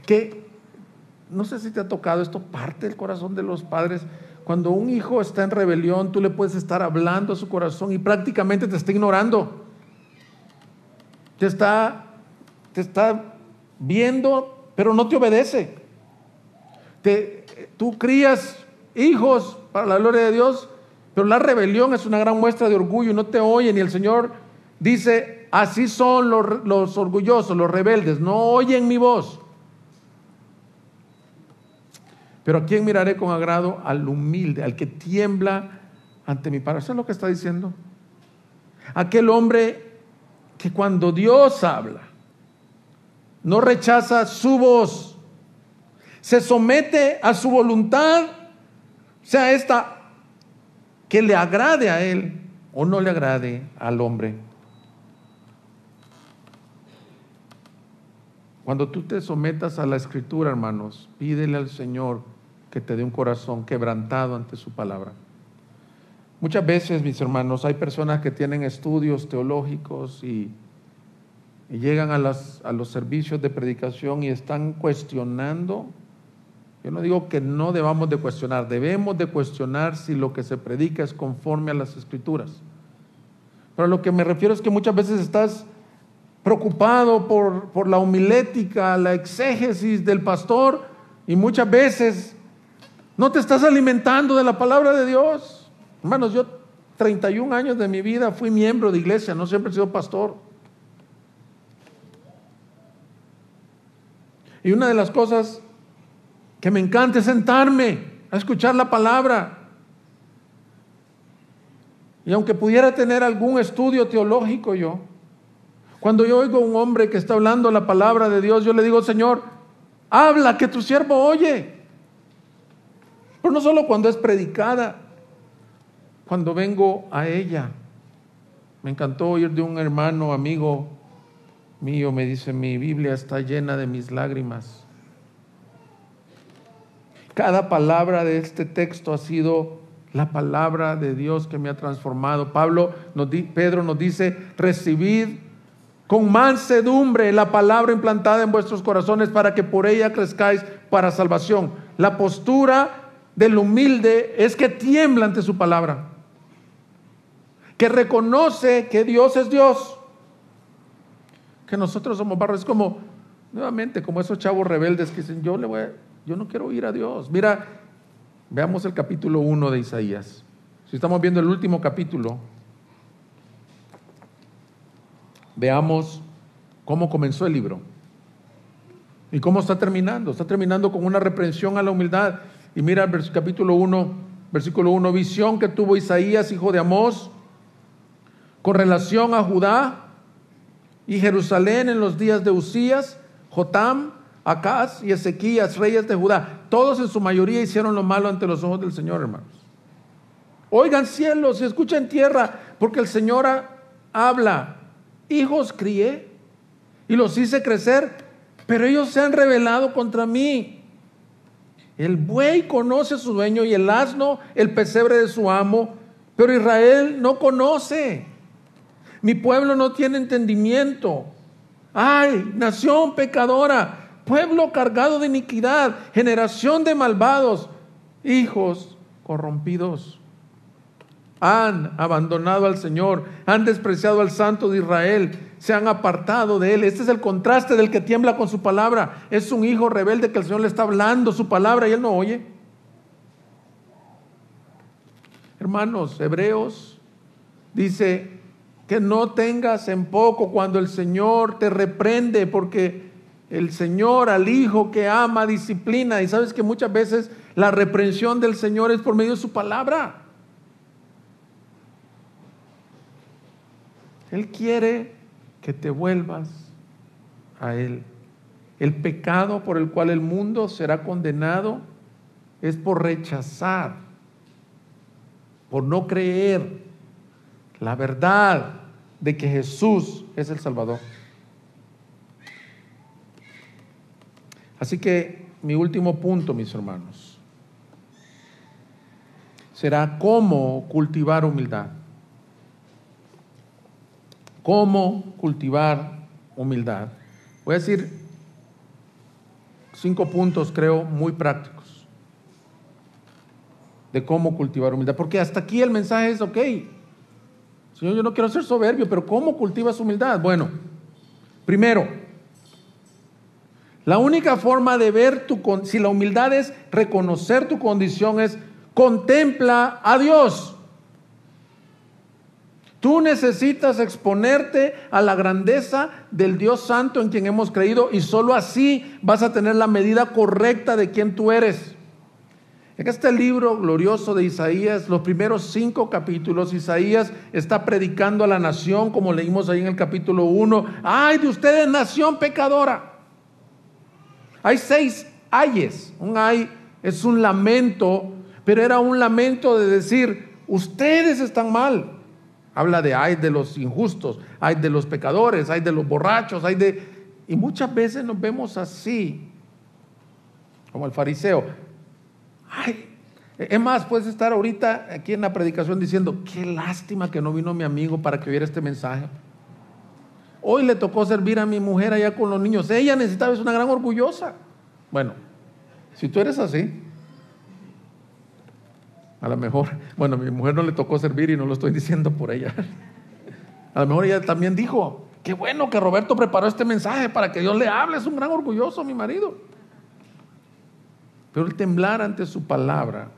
que no sé si te ha tocado, esto parte del corazón de los padres. Cuando un hijo está en rebelión, tú le puedes estar hablando a su corazón y prácticamente te está ignorando, te está viendo, pero no te obedece. Tú crías hijos para la gloria de Dios, pero la rebelión es una gran muestra de orgullo y no te oyen. Y el Señor dice: así son los orgullosos, los rebeldes, no oyen mi voz. Pero ¿a quién miraré con agrado? Al humilde, al que tiembla ante mi palabra. ¿Eso es lo que está diciendo? Aquel hombre que cuando Dios habla, no rechaza su voz, se somete a su voluntad, sea esta que le agrade a él o no le agrade al hombre. Cuando tú te sometas a la Escritura, hermanos, pídele al Señor que te dé un corazón quebrantado ante su palabra. Muchas veces, mis hermanos, hay personas que tienen estudios teológicos y llegan a los servicios de predicación y están cuestionando. Yo no digo que no debamos de cuestionar, debemos de cuestionar si lo que se predica es conforme a las Escrituras. Pero a lo que me refiero es que muchas veces estás preocupado por la homilética, la exégesis del pastor, y muchas veces no te estás alimentando de la palabra de Dios. Hermanos, yo 31 años de mi vida fui miembro de iglesia, no siempre he sido pastor. Y una de las cosas que me encanta es sentarme a escuchar la palabra. Y aunque pudiera tener algún estudio teológico yo, cuando yo oigo a un hombre que está hablando la palabra de Dios, yo le digo: Señor, habla, que tu siervo oye. Pero no solo cuando es predicada, cuando vengo a ella. Me encantó oír de un hermano, amigo mío, me dice: mi Biblia está llena de mis lágrimas. Cada palabra de este texto ha sido la palabra de Dios que me ha transformado. Pedro nos dice: recibid con mansedumbre la palabra implantada en vuestros corazones, para que por ella crezcáis para salvación. La postura del humilde es que tiembla ante su palabra, que reconoce que Dios es Dios, que nosotros somos barro. Es como, nuevamente, como esos chavos rebeldes que dicen: yo no quiero oír a Dios. Mira, veamos el capítulo 1 de Isaías. Si estamos viendo el último capítulo, veamos cómo comenzó el libro y cómo está terminando. Está terminando con una reprensión a la humildad. Y mira el capítulo 1, versículo 1: visión que tuvo Isaías, hijo de Amós, con relación a Judá y Jerusalén en los días de Usías, Jotam, Acaz y Ezequías, reyes de Judá. Todos en su mayoría hicieron lo malo ante los ojos del Señor, hermanos. Oigan cielos y escuchen tierra, porque el Señor habla. Hijos crié y los hice crecer, pero ellos se han rebelado contra mí. El buey conoce a su dueño y el asno el pesebre de su amo, pero Israel no conoce. Mi pueblo no tiene entendimiento. ¡Ay, nación pecadora! Pueblo cargado de iniquidad, generación de malvados, hijos corrompidos. Han abandonado al Señor, han despreciado al Santo de Israel, se han apartado de Él. Este es el contraste del que tiembla con su palabra. Es un hijo rebelde que el Señor le está hablando su palabra y él no oye. Hermanos, Hebreos dice que no tengas en poco cuando el Señor te reprende, porque el Señor al hijo que ama disciplina. Y sabes que muchas veces la reprensión del Señor es por medio de su palabra. Él quiere que te vuelvas a Él. El pecado por el cual el mundo será condenado es por rechazar, por no creer la verdad de que Jesús es el Salvador. Así que mi último punto, mis hermanos, será cómo cultivar humildad. ¿Cómo cultivar humildad? Voy a decir 5 puntos, creo, muy prácticos de cómo cultivar humildad. Porque hasta aquí el mensaje es: ok, Señor, yo no quiero ser soberbio, pero ¿cómo cultivas humildad? Bueno, primero, la única forma de ver si la humildad es reconocer tu condición, es contempla a Dios. Tú necesitas exponerte a la grandeza del Dios Santo en quien hemos creído, y solo así vas a tener la medida correcta de quién tú eres. En este libro glorioso de Isaías, los primeros 5 capítulos, Isaías está predicando a la nación, como leímos ahí en el capítulo 1. ¡Ay de ustedes, nación pecadora! Hay 6 ayes. Un ay es un lamento, pero era un lamento de decir: ustedes están mal. Habla de ay de los injustos, ay de los pecadores, ay de los borrachos, y muchas veces nos vemos así, como el fariseo. Ay, Es más, puedes estar ahorita aquí en la predicación diciendo, qué lástima que no vino mi amigo para que oyera este mensaje. Hoy le tocó servir a mi mujer allá con los niños. Ella necesitaba, es una gran orgullosa. Bueno, si tú eres así, a lo mejor, bueno, a mi mujer no le tocó servir y no lo estoy diciendo por ella. A lo mejor ella también dijo, qué bueno que Roberto preparó este mensaje para que Dios le hable. Es un gran orgulloso mi marido. Pero el temblar ante su palabra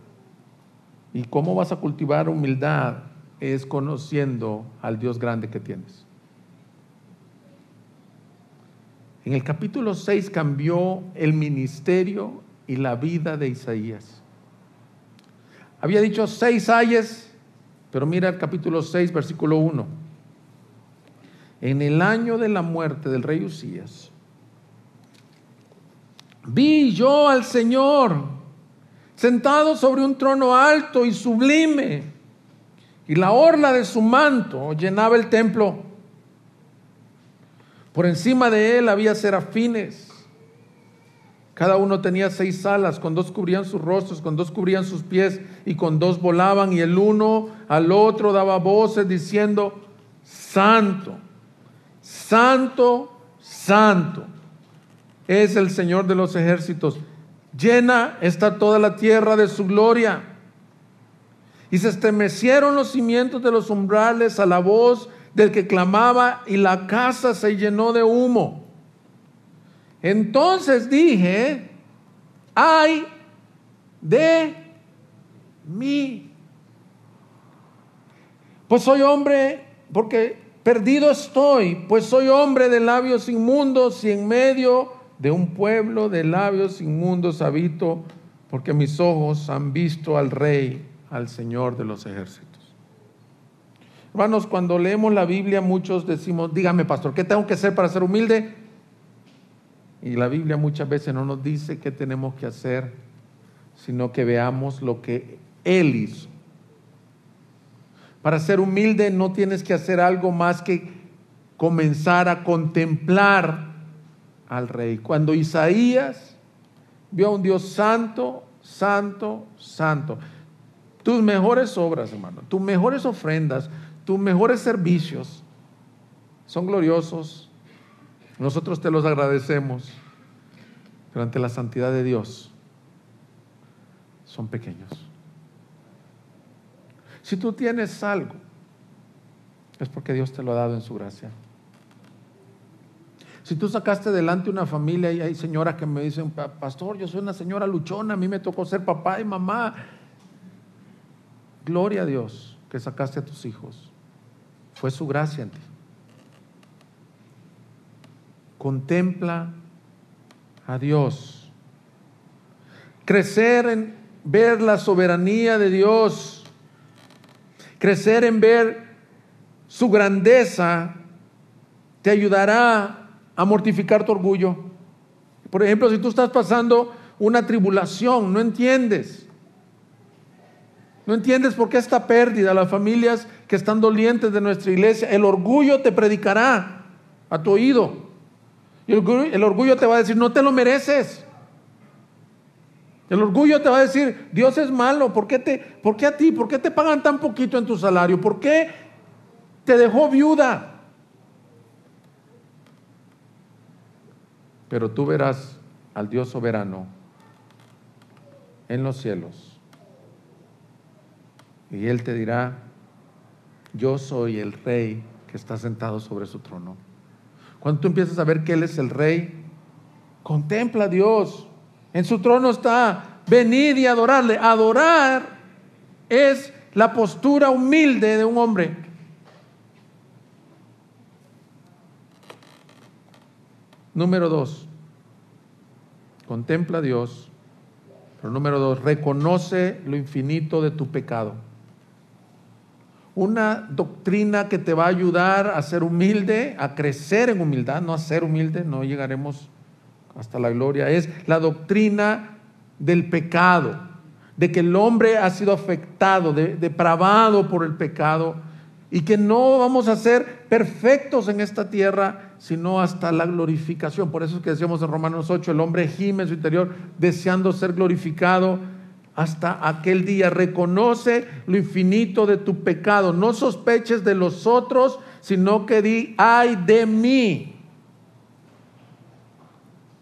y cómo vas a cultivar humildad es conociendo al Dios grande que tienes. En el capítulo 6 cambió el ministerio y la vida de Isaías. Había dicho 6 ayes, pero mira el capítulo 6, versículo 1. En el año de la muerte del rey Usías, vi yo al Señor sentado sobre un trono alto y sublime, y la orla de su manto llenaba el templo. Por encima de él había serafines. Cada uno tenía 6 alas, con 2 cubrían sus rostros, con 2 cubrían sus pies, y con 2 volaban, y el uno al otro daba voces diciendo, Santo, Santo, Santo es el Señor de los ejércitos. Llena está toda la tierra de su gloria. Y se estremecieron los cimientos de los umbrales a la voz del que clamaba, y la casa se llenó de humo. Entonces dije, ay de mí, pues soy hombre, porque perdido estoy, pues soy hombre de labios inmundos, y en medio de un pueblo de labios inmundos habito, porque mis ojos han visto al Rey, al Señor de los ejércitos. Hermanos, cuando leemos la Biblia, muchos decimos, dígame pastor, ¿qué tengo que hacer para ser humilde? Y la Biblia muchas veces no nos dice qué tenemos que hacer, sino que veamos lo que Él hizo. Para ser humilde no tienes que hacer algo más que comenzar a contemplar al Rey. Cuando Isaías vio a un Dios santo, santo, santo, tus mejores obras, hermano, tus mejores ofrendas, tus mejores servicios son gloriosos. Nosotros te los agradecemos, pero ante la santidad de Dios son pequeños. Si tú tienes algo, es porque Dios te lo ha dado en su gracia. Si tú sacaste adelante una familia, y hay señoras que me dicen, pastor, yo soy una señora luchona, a mí me tocó ser papá y mamá. Gloria a Dios que sacaste a tus hijos. Fue su gracia en ti. Contempla a Dios. Crecer en ver la soberanía de Dios. Crecer en ver su grandeza te ayudará a mortificar tu orgullo. Por ejemplo, si tú estás pasando una tribulación, no entiendes por qué esta pérdida, las familias que están dolientes de nuestra iglesia, el orgullo te predicará a tu oído. Y el orgullo te va a decir, no te lo mereces. El orgullo te va a decir, Dios es malo, ¿por qué a ti? ¿Por qué te pagan tan poquito en tu salario? ¿Por qué te dejó viuda? Pero tú verás al Dios soberano en los cielos, y Él te dirá, yo soy el Rey que está sentado sobre su trono. Cuando tú empiezas a ver que Él es el Rey, contempla a Dios. En su trono está, venid y adorarle. Adorar es la postura humilde de un hombre. Número 2, contempla a Dios. Pero número 2, reconoce lo infinito de tu pecado. Una doctrina que te va a ayudar a ser humilde, a crecer en humildad, no a ser humilde, no llegaremos hasta la gloria, es la doctrina del pecado, de que el hombre ha sido afectado, depravado por el pecado, y que no vamos a ser perfectos en esta tierra, sino hasta la glorificación. Por eso es que decíamos en Romanos 8, el hombre gime en su interior deseando ser glorificado. hasta aquel día. Reconoce lo infinito de tu pecado. No sospeches de los otros, sino que di, ay de mí.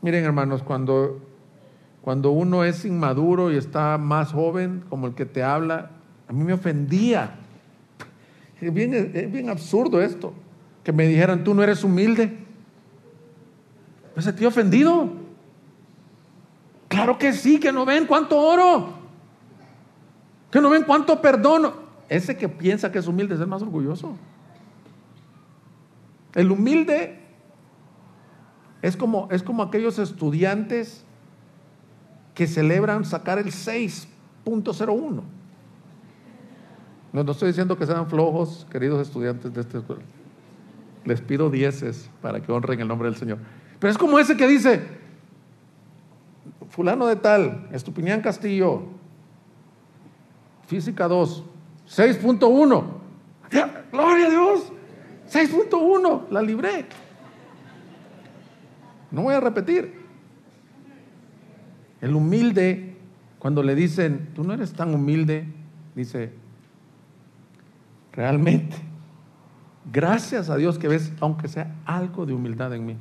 Miren, hermanos, cuando uno es inmaduro y está más joven, como el que te habla, a mí me ofendía. Es bien absurdo esto, que me dijeran, tú no eres humilde. Me sentí ofendido. Claro que sí, que no ven cuánto oro, que no ven cuánto perdono. Ese que piensa que es humilde es el más orgulloso. El humilde es como aquellos estudiantes que celebran sacar el 6.01. No estoy diciendo que sean flojos, queridos estudiantes de esta escuela. Les pido 10 para que honren el nombre del Señor. Pero es como ese que dice, fulano de tal, Estupinián Castillo, Física 2, 6.1. Gloria a Dios, 6.1, la libré. No voy a repetir. El humilde, cuando le dicen, tú no eres tan humilde, dice, realmente, gracias a Dios que ves, aunque sea algo de humildad en mí.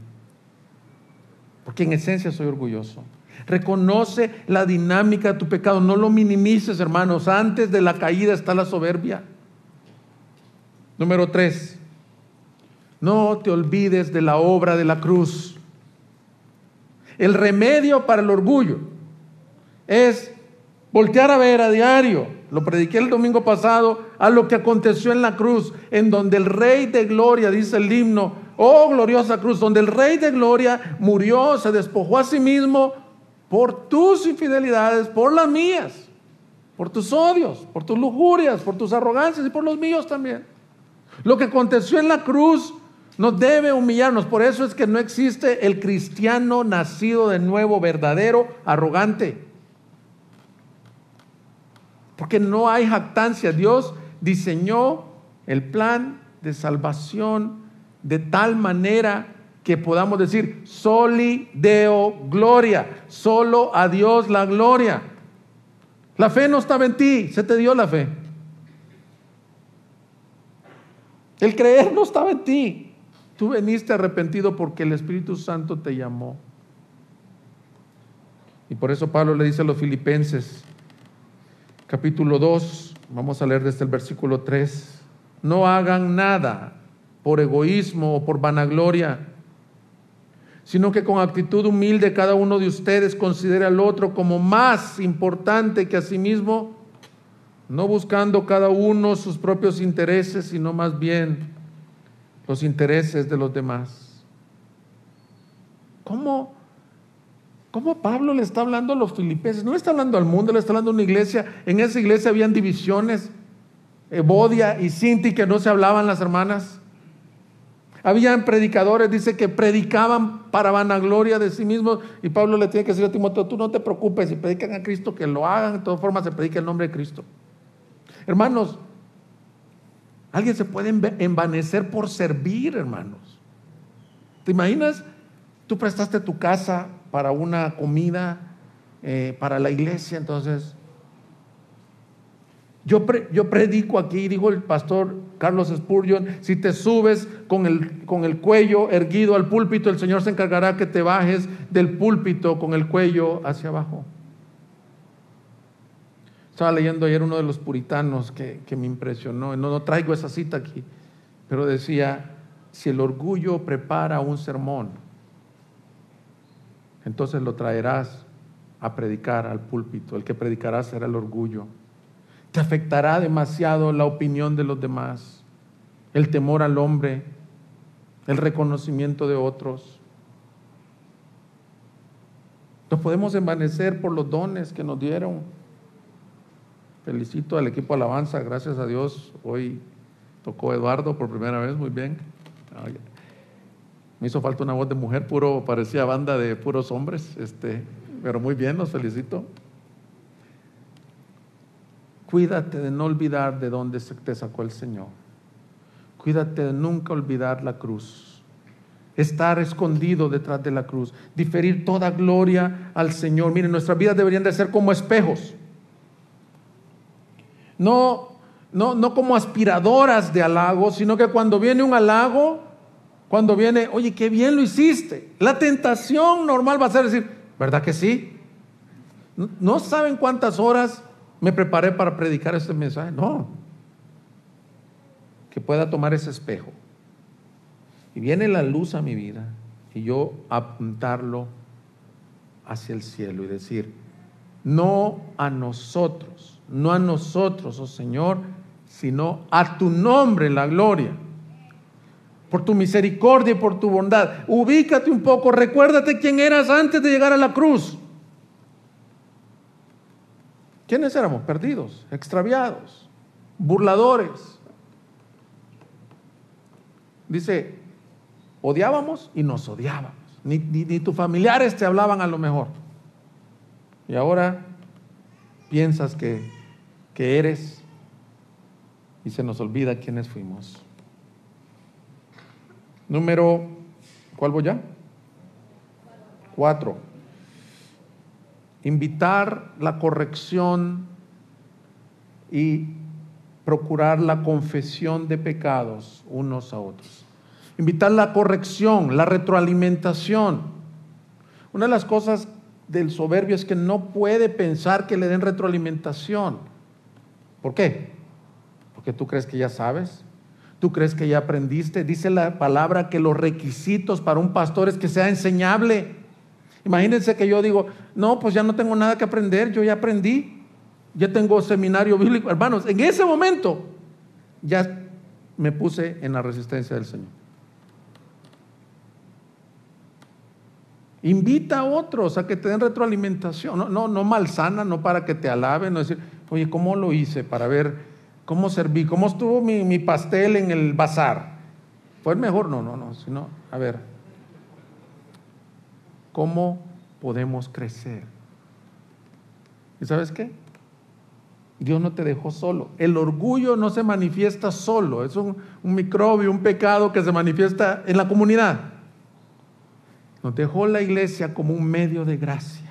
Porque en esencia soy orgulloso. Reconoce la dinámica de tu pecado, no lo minimices, hermanos. Antes de la caída está la soberbia. Número 3, no te olvides de la obra de la cruz. El remedio para el orgullo es voltear a ver a diario, lo prediqué el domingo pasado, a lo que aconteció en la cruz, en donde el Rey de Gloria, dice el himno, oh gloriosa cruz, donde el Rey de Gloria murió, se despojó a sí mismo por tus infidelidades, por las mías, por tus odios, por tus lujurias, por tus arrogancias y por los míos también. Lo que aconteció en la cruz nos debe humillarnos. Por eso es que no existe el cristiano nacido de nuevo, verdadero, arrogante. Porque no hay jactancia. Dios diseñó el plan de salvación de tal manera que podamos decir, soli Deo gloria, solo a Dios la gloria. La fe no estaba en ti, se te dio la fe. El creer no estaba en ti. Tú veniste arrepentido porque el Espíritu Santo te llamó. Y por eso Pablo le dice a los Filipenses, capítulo 2, vamos a leer desde el versículo 3, no hagan nada por egoísmo o por vanagloria, sino que con actitud humilde cada uno de ustedes considere al otro como más importante que a sí mismo, no buscando cada uno sus propios intereses, sino más bien los intereses de los demás. ¿Cómo Pablo le está hablando a los filipenses? No le está hablando al mundo, le está hablando a una iglesia. En esa iglesia habían divisiones, Evodia y Sinti, que no se hablaban las hermanas. Habían predicadores, dice, que predicaban para vanagloria de sí mismos, y Pablo le tiene que decir a Timoteo, tú no te preocupes, si predican a Cristo, que lo hagan, de todas formas se predica el nombre de Cristo. Hermanos, alguien se puede envanecer por servir, hermanos. ¿Te imaginas? Tú prestaste tu casa para una comida, para la iglesia, entonces yo predico aquí, dijo el pastor Carlos Spurgeon, si te subes con el cuello erguido al púlpito, el Señor se encargará que te bajes del púlpito con el cuello hacia abajo. Estaba leyendo ayer uno de los puritanos que me impresionó, no traigo esa cita aquí, pero decía, si el orgullo prepara un sermón, entonces lo traerás a predicar al púlpito, el que predicará será el orgullo. Te afectará demasiado la opinión de los demás, el temor al hombre, el reconocimiento de otros. Nos podemos envanecer por los dones que nos dieron. Felicito al equipo Alabanza, gracias a Dios, hoy tocó Eduardo por primera vez, muy bien. Me hizo falta una voz de mujer, parecía banda de puros hombres, pero muy bien, los felicito. Cuídate de no olvidar de dónde te sacó el Señor. Cuídate de nunca olvidar la cruz. Estar escondido detrás de la cruz. Diferir toda gloria al Señor. Miren, nuestras vidas deberían de ser como espejos. no como aspiradoras de halagos, sino que cuando viene un halago, cuando viene, oye, qué bien lo hiciste, la tentación normal va a ser decir, ¿verdad que sí? No saben cuántas horas me preparé para predicar este mensaje. No, que pueda tomar ese espejo y viene la luz a mi vida y yo apuntarlo hacia el cielo y decir, no a nosotros, oh Señor, sino a tu nombre la gloria, por tu misericordia y por tu bondad. Ubícate un poco, recuérdate quién eras antes de llegar a la cruz. ¿Quiénes éramos? Perdidos, extraviados, burladores. Dice, odiábamos y nos odiábamos. Ni tus familiares te hablaban a lo mejor. Y ahora piensas que eres y se nos olvida quiénes fuimos. ¿Cuál voy ya? 4. Invitar la corrección y procurar la confesión de pecados unos a otros. Invitar la corrección, la retroalimentación. Una de las cosas del soberbio es que no puede pensar que le den retroalimentación. ¿Por qué? Porque tú crees que ya sabes. ¿Tú crees que ya aprendiste? Dice la palabra que los requisitos para un pastor es que sea enseñable. Imagínense que yo digo, no, pues ya no tengo nada que aprender, yo ya aprendí, ya tengo seminario bíblico. Hermanos, en ese momento ya me puse en la resistencia del Señor. Invita a otros a que te den retroalimentación, no malsana, no para que te alaben, no decir, oye, ¿cómo lo hice? Para ver cómo serví, cómo estuvo mi pastel en el bazar. ¿Fue el mejor? No, sino, a ver, ¿cómo podemos crecer? ¿Y sabes qué? Dios no te dejó solo. El orgullo no se manifiesta solo, es un microbio, un pecado que se manifiesta en la comunidad. Nos dejó la iglesia como un medio de gracia.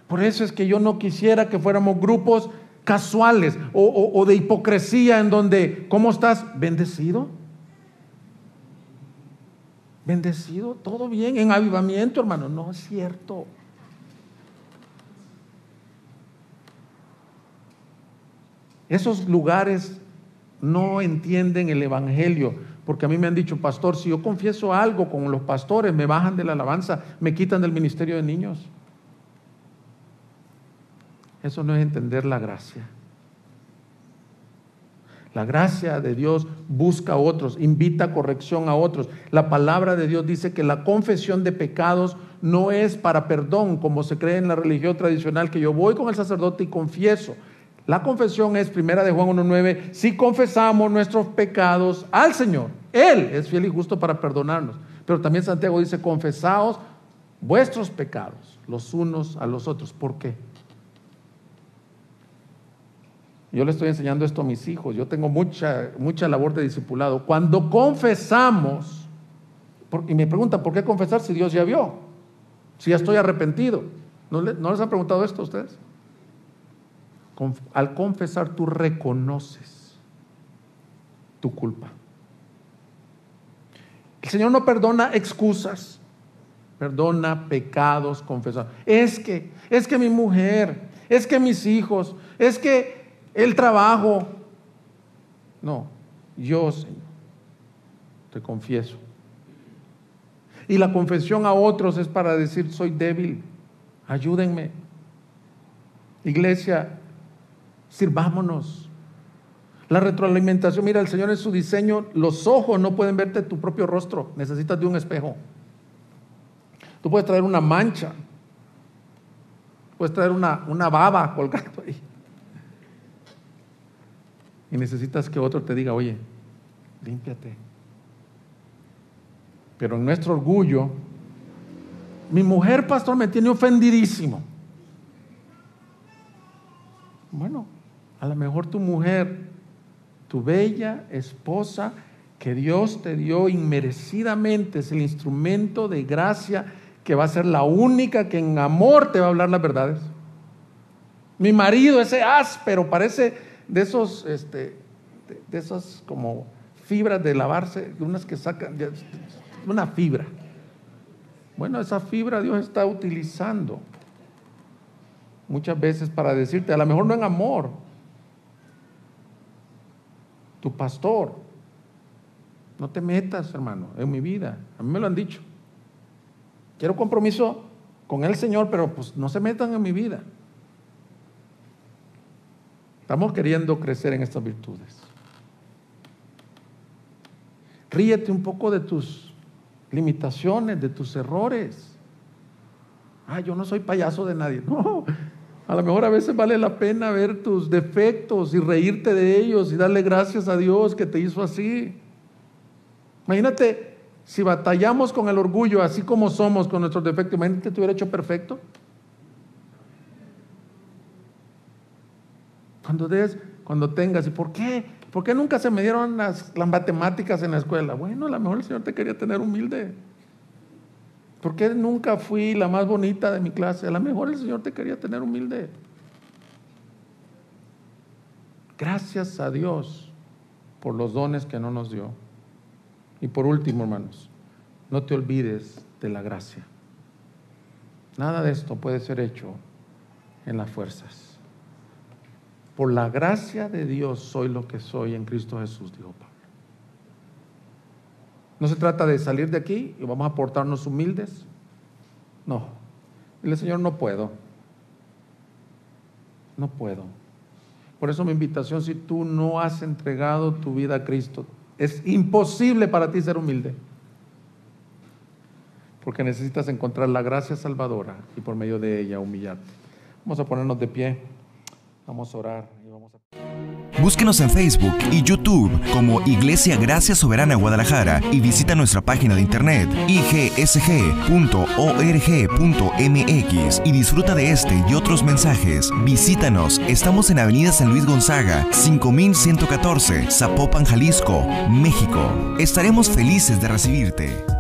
Por eso es que yo no quisiera que fuéramos grupos casuales o de hipocresía en donde, ¿cómo estás? ¿Bendecido? ¿Bendecido? ¿Todo bien? ¿En avivamiento, hermano? No es cierto. Esos lugares no entienden el evangelio, porque a mí me han dicho, pastor, si yo confieso algo con los pastores, me bajan de la alabanza, me quitan del ministerio de niños. Eso no es entender la gracia. La gracia de Dios busca a otros, invita a corrección a otros. La palabra de Dios dice que la confesión de pecados no es para perdón, como se cree en la religión tradicional, que yo voy con el sacerdote y confieso. La confesión es, 1 Juan 1:9, si confesamos nuestros pecados al Señor, Él es fiel y justo para perdonarnos. Pero también Santiago dice, confesaos vuestros pecados los unos a los otros. ¿Por qué? Yo le estoy enseñando esto a mis hijos. Yo tengo mucha labor de discipulado. Cuando confesamos, y me preguntan, ¿por qué confesar si Dios ya vio? Si ya estoy arrepentido. ¿No les han preguntado esto a ustedes? Al confesar tú reconoces tu culpa. El Señor no perdona excusas, perdona pecados confesados. Es que mi mujer, es que mis hijos, es que el trabajo. No, yo, Señor, te confieso. Y la confesión a otros es para decir, soy débil, ayúdenme. Iglesia, sirvámonos. La retroalimentación, mira, el Señor en su diseño, los ojos no pueden verte tu propio rostro, necesitas de un espejo. Tú puedes traer una mancha, puedes traer una baba colgando ahí. Y necesitas que otro te diga, oye, límpiate. Pero en nuestro orgullo, mi mujer, pastor, me tiene ofendidísimo. Bueno, a lo mejor tu mujer, tu bella esposa que Dios te dio inmerecidamente, es el instrumento de gracia que va a ser la única que en amor te va a hablar las verdades. Mi marido, ese áspero, parece de esos, de esas como fibras de lavarse, unas que sacan, una fibra. Bueno, esa fibra Dios está utilizando muchas veces para decirte, a lo mejor no en amor, tu pastor, no te metas, hermano, en mi vida. A mí me lo han dicho. Quiero compromiso con el Señor, pero pues no se metan en mi vida. Estamos queriendo crecer en estas virtudes. Ríete un poco de tus limitaciones, de tus errores. Yo no soy payaso de nadie. No, a lo mejor a veces vale la pena ver tus defectos y reírte de ellos y darle gracias a Dios que te hizo así. Imagínate, si batallamos con el orgullo así como somos con nuestros defectos, imagínate te hubiera hecho perfecto. Cuando tengas, ¿y por qué? ¿Por qué nunca se me dieron las matemáticas en la escuela? Bueno, a lo mejor el Señor te quería tener humilde. ¿Por qué nunca fui la más bonita de mi clase? A lo mejor el Señor te quería tener humilde. Gracias a Dios por los dones que no nos dio. Y por último, hermanos, no te olvides de la gracia. Nada de esto puede ser hecho en las fuerzas. Por la gracia de Dios soy lo que soy en Cristo Jesús, dijo Pablo. No se trata de salir de aquí y vamos a portarnos humildes. No. Dile, Señor, no puedo. No puedo. Por eso mi invitación, si tú no has entregado tu vida a Cristo, es imposible para ti ser humilde. Porque necesitas encontrar la gracia salvadora y por medio de ella humillarte. Vamos a ponernos de pie. Vamos a orar y vamos a... Búsquenos en Facebook y YouTube como Iglesia Gracia Soberana Guadalajara y visita nuestra página de internet igsg.org.mx y disfruta de este y otros mensajes. Visítanos, estamos en Avenida San Luis Gonzaga, 5114, Zapopan, Jalisco, México. Estaremos felices de recibirte.